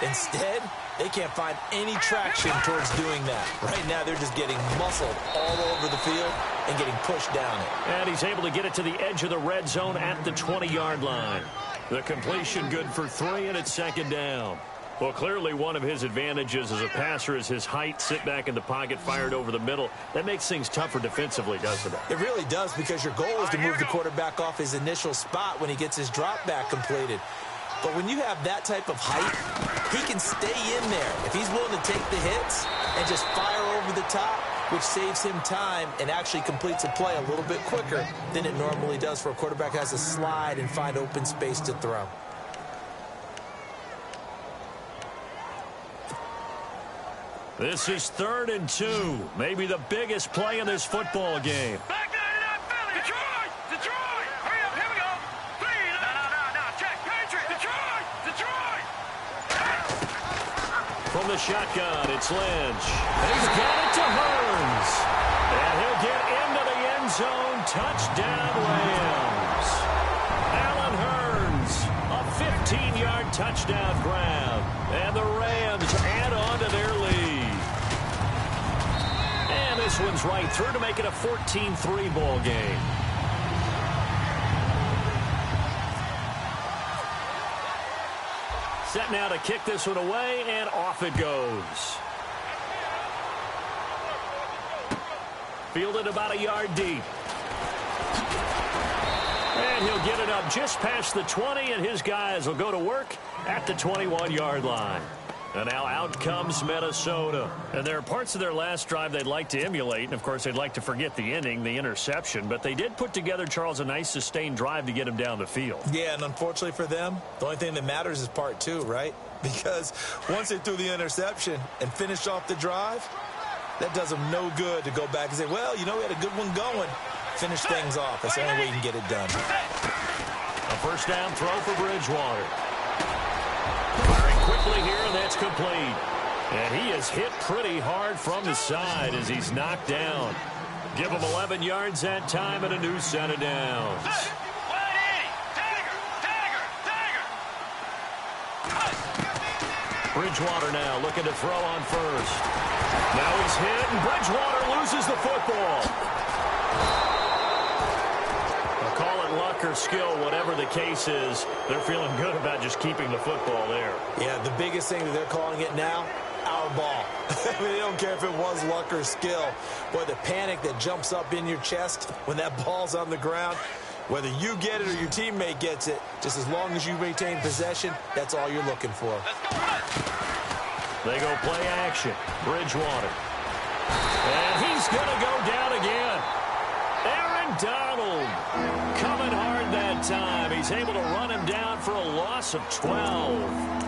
[SPEAKER 4] Instead, they can't find any traction towards doing that. Right now, they're just getting muscled all over the field and getting pushed down it.
[SPEAKER 2] And he's able to get it to the edge of the red zone at the 20-yard line. The completion good for 3, and it's 2nd down. Well, clearly one of his advantages as a passer is his height, sit back in the pocket, fired over the middle. That makes things tougher defensively, doesn't it?
[SPEAKER 4] It really does, because your goal is to move the quarterback off his initial spot when he gets his drop back completed. But when you have that type of height, he can stay in there if he's willing to take the hits and just fire over the top, which saves him time and actually completes a play a little bit quicker than it normally does for a quarterback who has to slide and find open space to throw.
[SPEAKER 2] This is 3rd and 2. Maybe the biggest play in this football game.
[SPEAKER 3] Back to Philly. Detroit. Hurry up. Here we go. 3. No. Check. Patriot. Detroit.
[SPEAKER 2] From the shotgun, it's Lynch. And he's got it to Hearns. And he'll get into the end zone. Touchdown, Rams. Allen Hearns, a touchdown grab. And the Rams add on to their lead. And this one's right through to make it a 14-3 ball game. Set now to kick this one away, and off it goes. Fielded about a yard deep. And he'll get it up just past the 20, and his guys will go to work at the 21-yard line. And now out comes Minnesota. And there are parts of their last drive they'd like to emulate. And, of course, they'd like to forget the inning, the interception. But they did put together, Charles, a nice sustained drive to get him down the field.
[SPEAKER 4] Yeah, and unfortunately for them, the only thing that matters is part two, right? Because once they threw the interception and finished off the drive, that does them no good to go back and say, well, you know, we had a good one going. Finish things off. That's the only way you can get it done.
[SPEAKER 2] A first down throw for Bridgewater. Firing quickly here, and that's complete. And he is hit pretty hard from the side as he's knocked down. Give him 11 yards that time and a new set of downs. Bridgewater now looking to throw on first. Now he's hit, and Bridgewater loses the football. I'll call it luck or skill, whatever the case is. They're feeling good about just keeping the football there.
[SPEAKER 4] Yeah, the biggest thing that they're calling it now, our ball. I mean, they don't care if it was luck or skill. Boy, the panic that jumps up in your chest when that ball's on the ground, whether you get it or your teammate gets it, just as long as you maintain possession, that's all you're looking for.
[SPEAKER 2] They go play action. Bridgewater. And he's going to go down again. Aaron Donald coming hard that time. He's able to run him down for a loss of 12.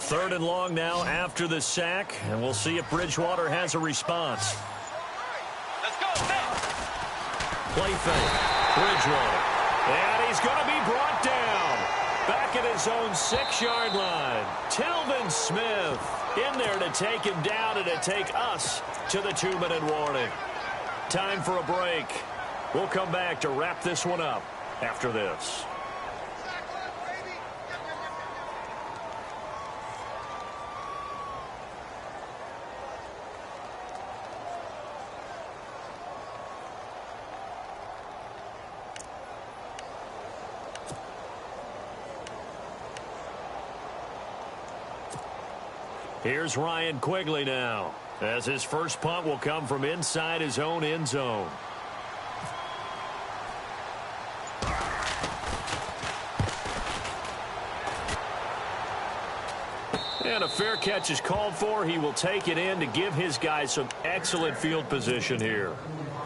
[SPEAKER 2] Third and long now after the sack, and we'll see if Bridgewater has a response.
[SPEAKER 3] Let's go,
[SPEAKER 2] Play fake. Bridgewater. And he's going to be brought down. Back at his own 6-yard line. Tilden Smith in there to take him down and to take us to the 2-minute warning. Time for a break. We'll come back to wrap this one up after this. Here's Ryan Quigley now, as his first punt will come from inside his own end zone. And a fair catch is called for. He will take it in to give his guys some excellent field position here.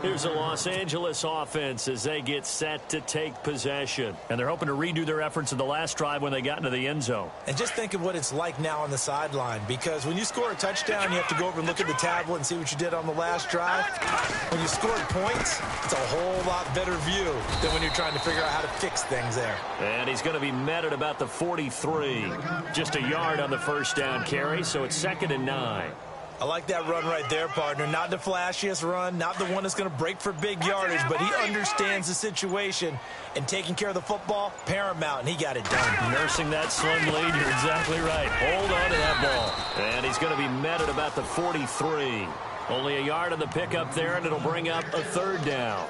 [SPEAKER 2] Here's the Los Angeles offense as they get set to take possession. And they're hoping to redo their efforts in the last drive when they got into the end zone.
[SPEAKER 4] And just think of what it's like now on the sideline, because when you score a touchdown, you have to go over and look at the tablet and see what you did on the last drive. When you scored points, it's a whole lot better view than when you're trying to figure out how to fix things there.
[SPEAKER 2] And he's going to be met at about the 43. Just a yard on the first down carry, so it's 2nd and 9.
[SPEAKER 4] I like that run right there, partner. Not the flashiest run, not the one that's going to break for big yardage, but he understands the situation, and taking care of the football, paramount, and he got it done.
[SPEAKER 2] Nursing that slim lead, you're exactly right. Hold on to that ball. And he's going to be met at about the 43. Only a yard on the pickup there, and it'll bring up a 3rd down.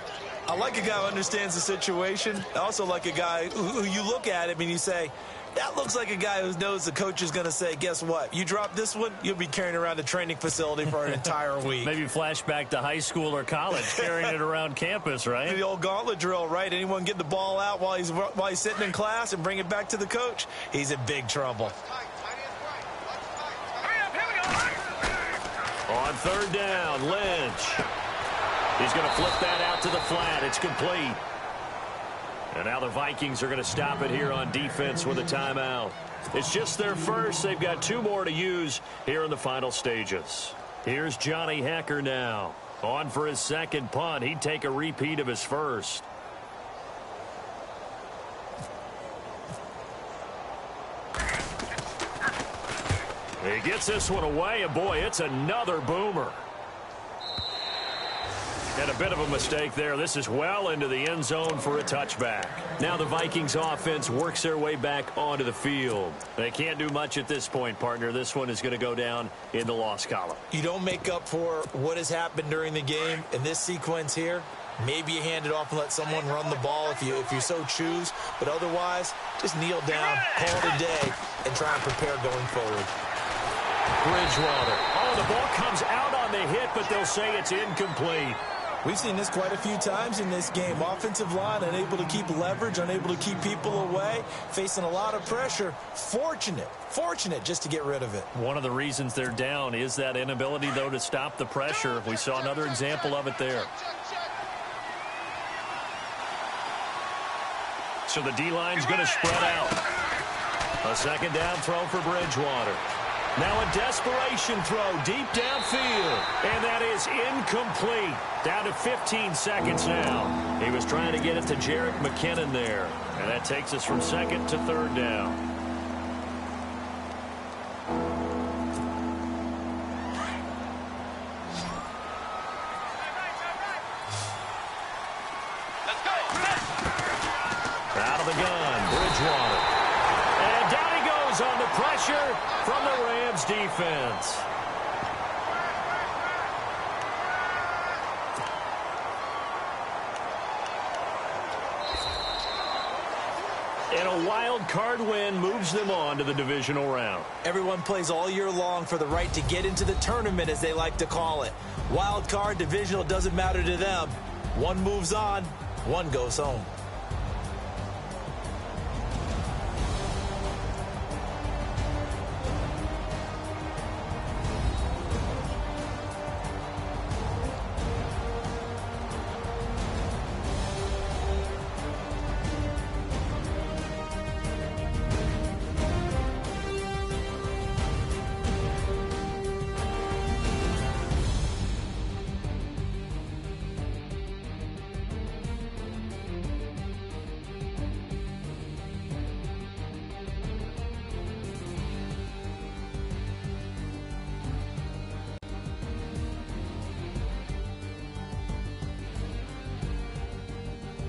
[SPEAKER 4] I like a guy who understands the situation. I also like a guy who you look at him and you say, that looks like a guy who knows the coach is going to say, guess what? You drop this one, you'll be carrying around a training facility for an entire week.
[SPEAKER 2] Maybe flashback to high school or college, carrying it around campus, right?
[SPEAKER 4] The old gauntlet drill, right? Anyone get the ball out while he's sitting in class and bring it back to the coach, he's in big trouble.
[SPEAKER 2] On 3rd down, Lynch. He's going to flip that out to the flat. It's complete. And now the Vikings are going to stop it here on defense with a timeout. It's just their first. They've got 2 more to use here in the final stages. Here's Johnny Hecker now. On for his second punt. He'd take a repeat of his first. He gets this one away, and boy, it's another boomer. And a bit of a mistake there. This is well into the end zone for a touchback. Now the Vikings offense works their way back onto the field. They can't do much at this point, partner. This one is going to go down in the loss column.
[SPEAKER 4] You don't make up for what has happened during the game in this sequence here. Maybe you hand it off and let someone run the ball if you so choose. But otherwise, just kneel down, call it a day, and try and prepare going forward.
[SPEAKER 2] Bridgewater. Oh, the ball comes out on the hit, but they'll say it's incomplete.
[SPEAKER 4] We've seen this quite a few times in this game. Offensive line unable to keep leverage, unable to keep people away, facing a lot of pressure. Fortunate just to get rid of it.
[SPEAKER 2] One of the reasons they're down is that inability, though, to stop the pressure. We saw another example of it there. So the D-line's going to spread out. A second down throw for Bridgewater. Now a desperation throw deep downfield. And that is incomplete. Down to 15 seconds now. He was trying to get it to Jerick McKinnon there. And that takes us from second to third down. Out of the gun, Bridgewater. And down he goes on the pressure from the Rams defense. And a wild card win moves them on to the divisional round.
[SPEAKER 4] Everyone plays all year long for the right to get into the tournament, as they like to call it. Wild card, divisional, doesn't matter to them. One moves on, one goes home.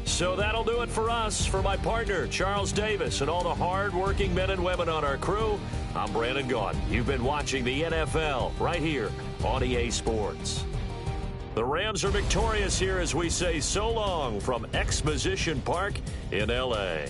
[SPEAKER 2] So that'll do it for us. For my partner, Charles Davis, and all the hard-working men and women on our crew, I'm Brandon Gaudin. You've been watching the NFL right here on EA Sports. The Rams are victorious here as we say so long from Exposition Park in L.A.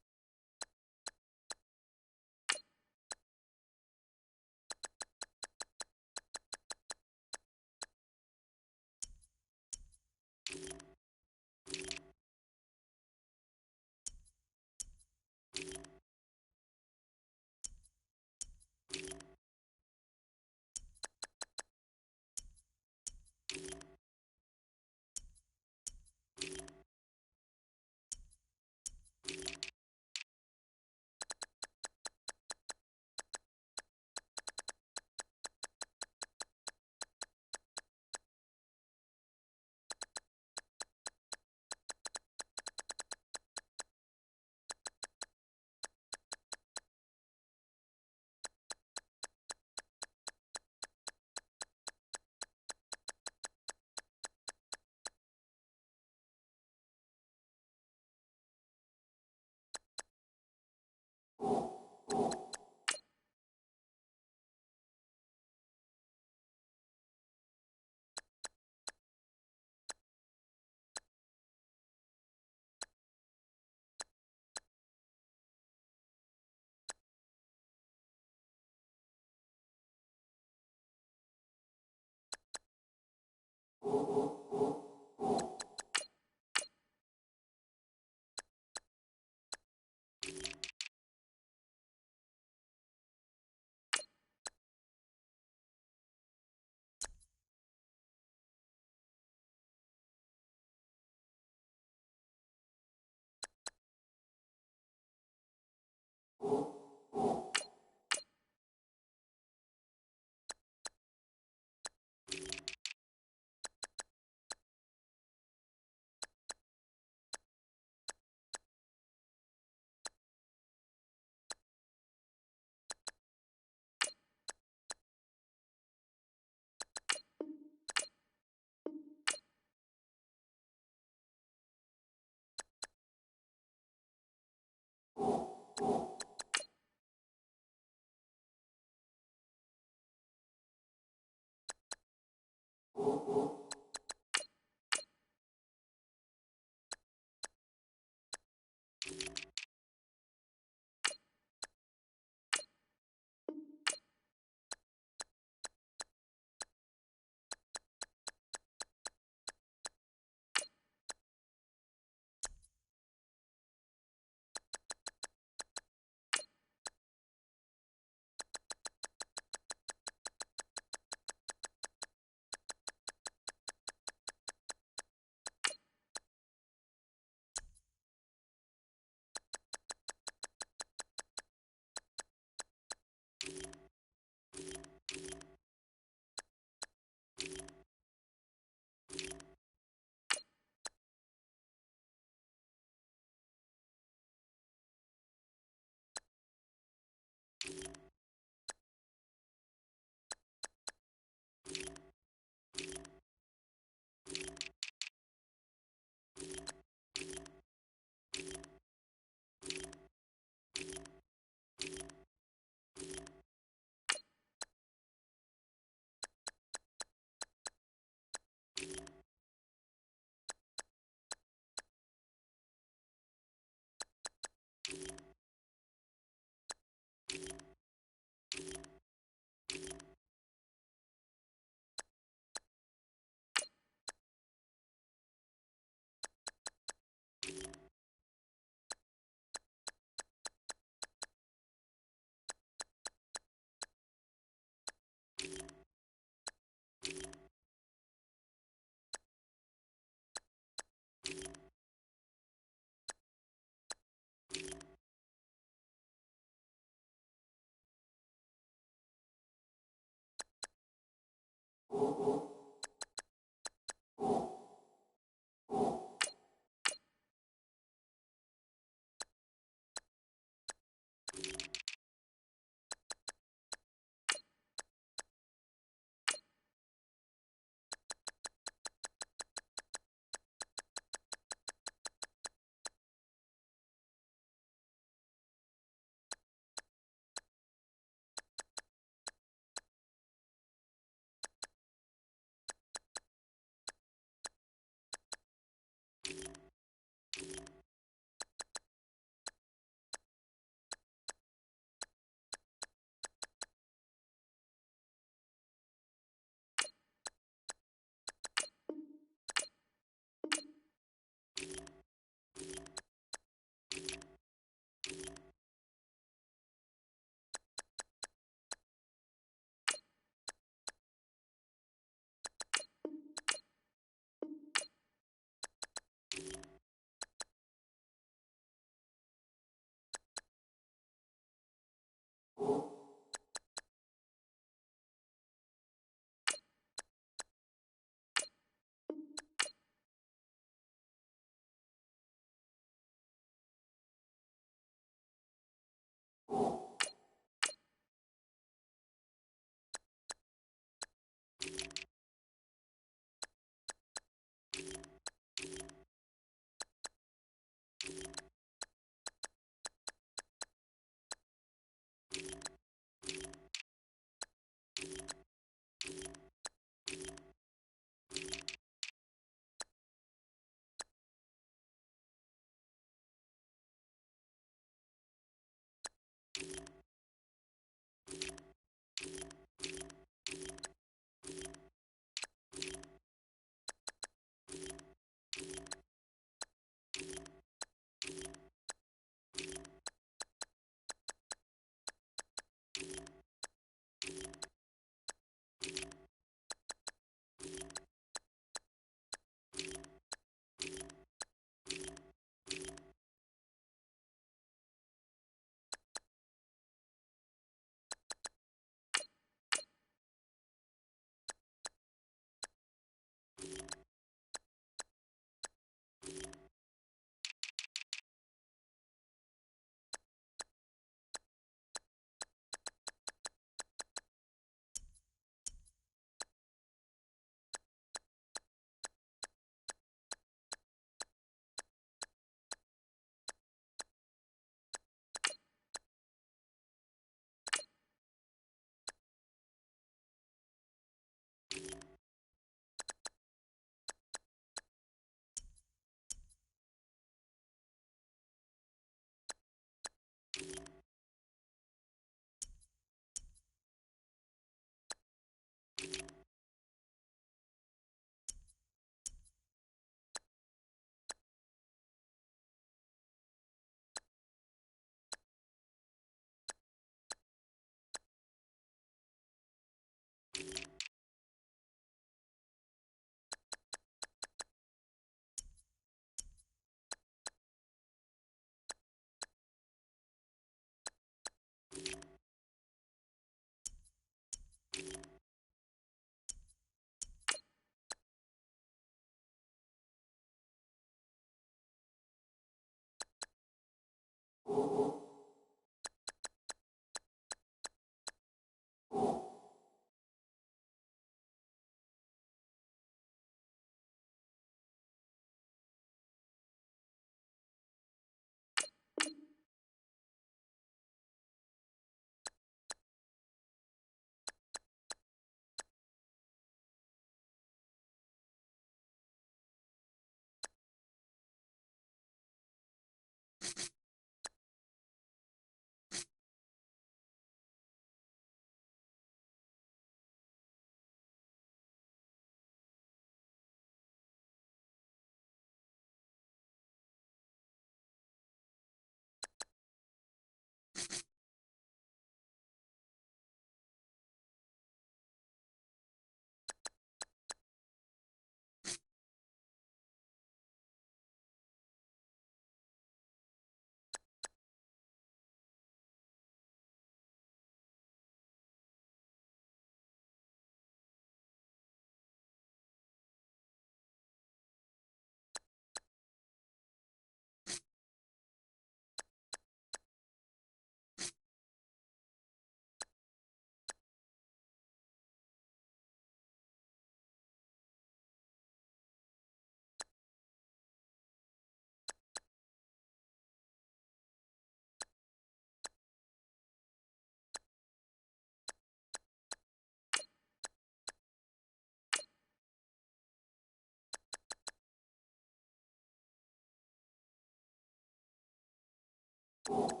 [SPEAKER 5] You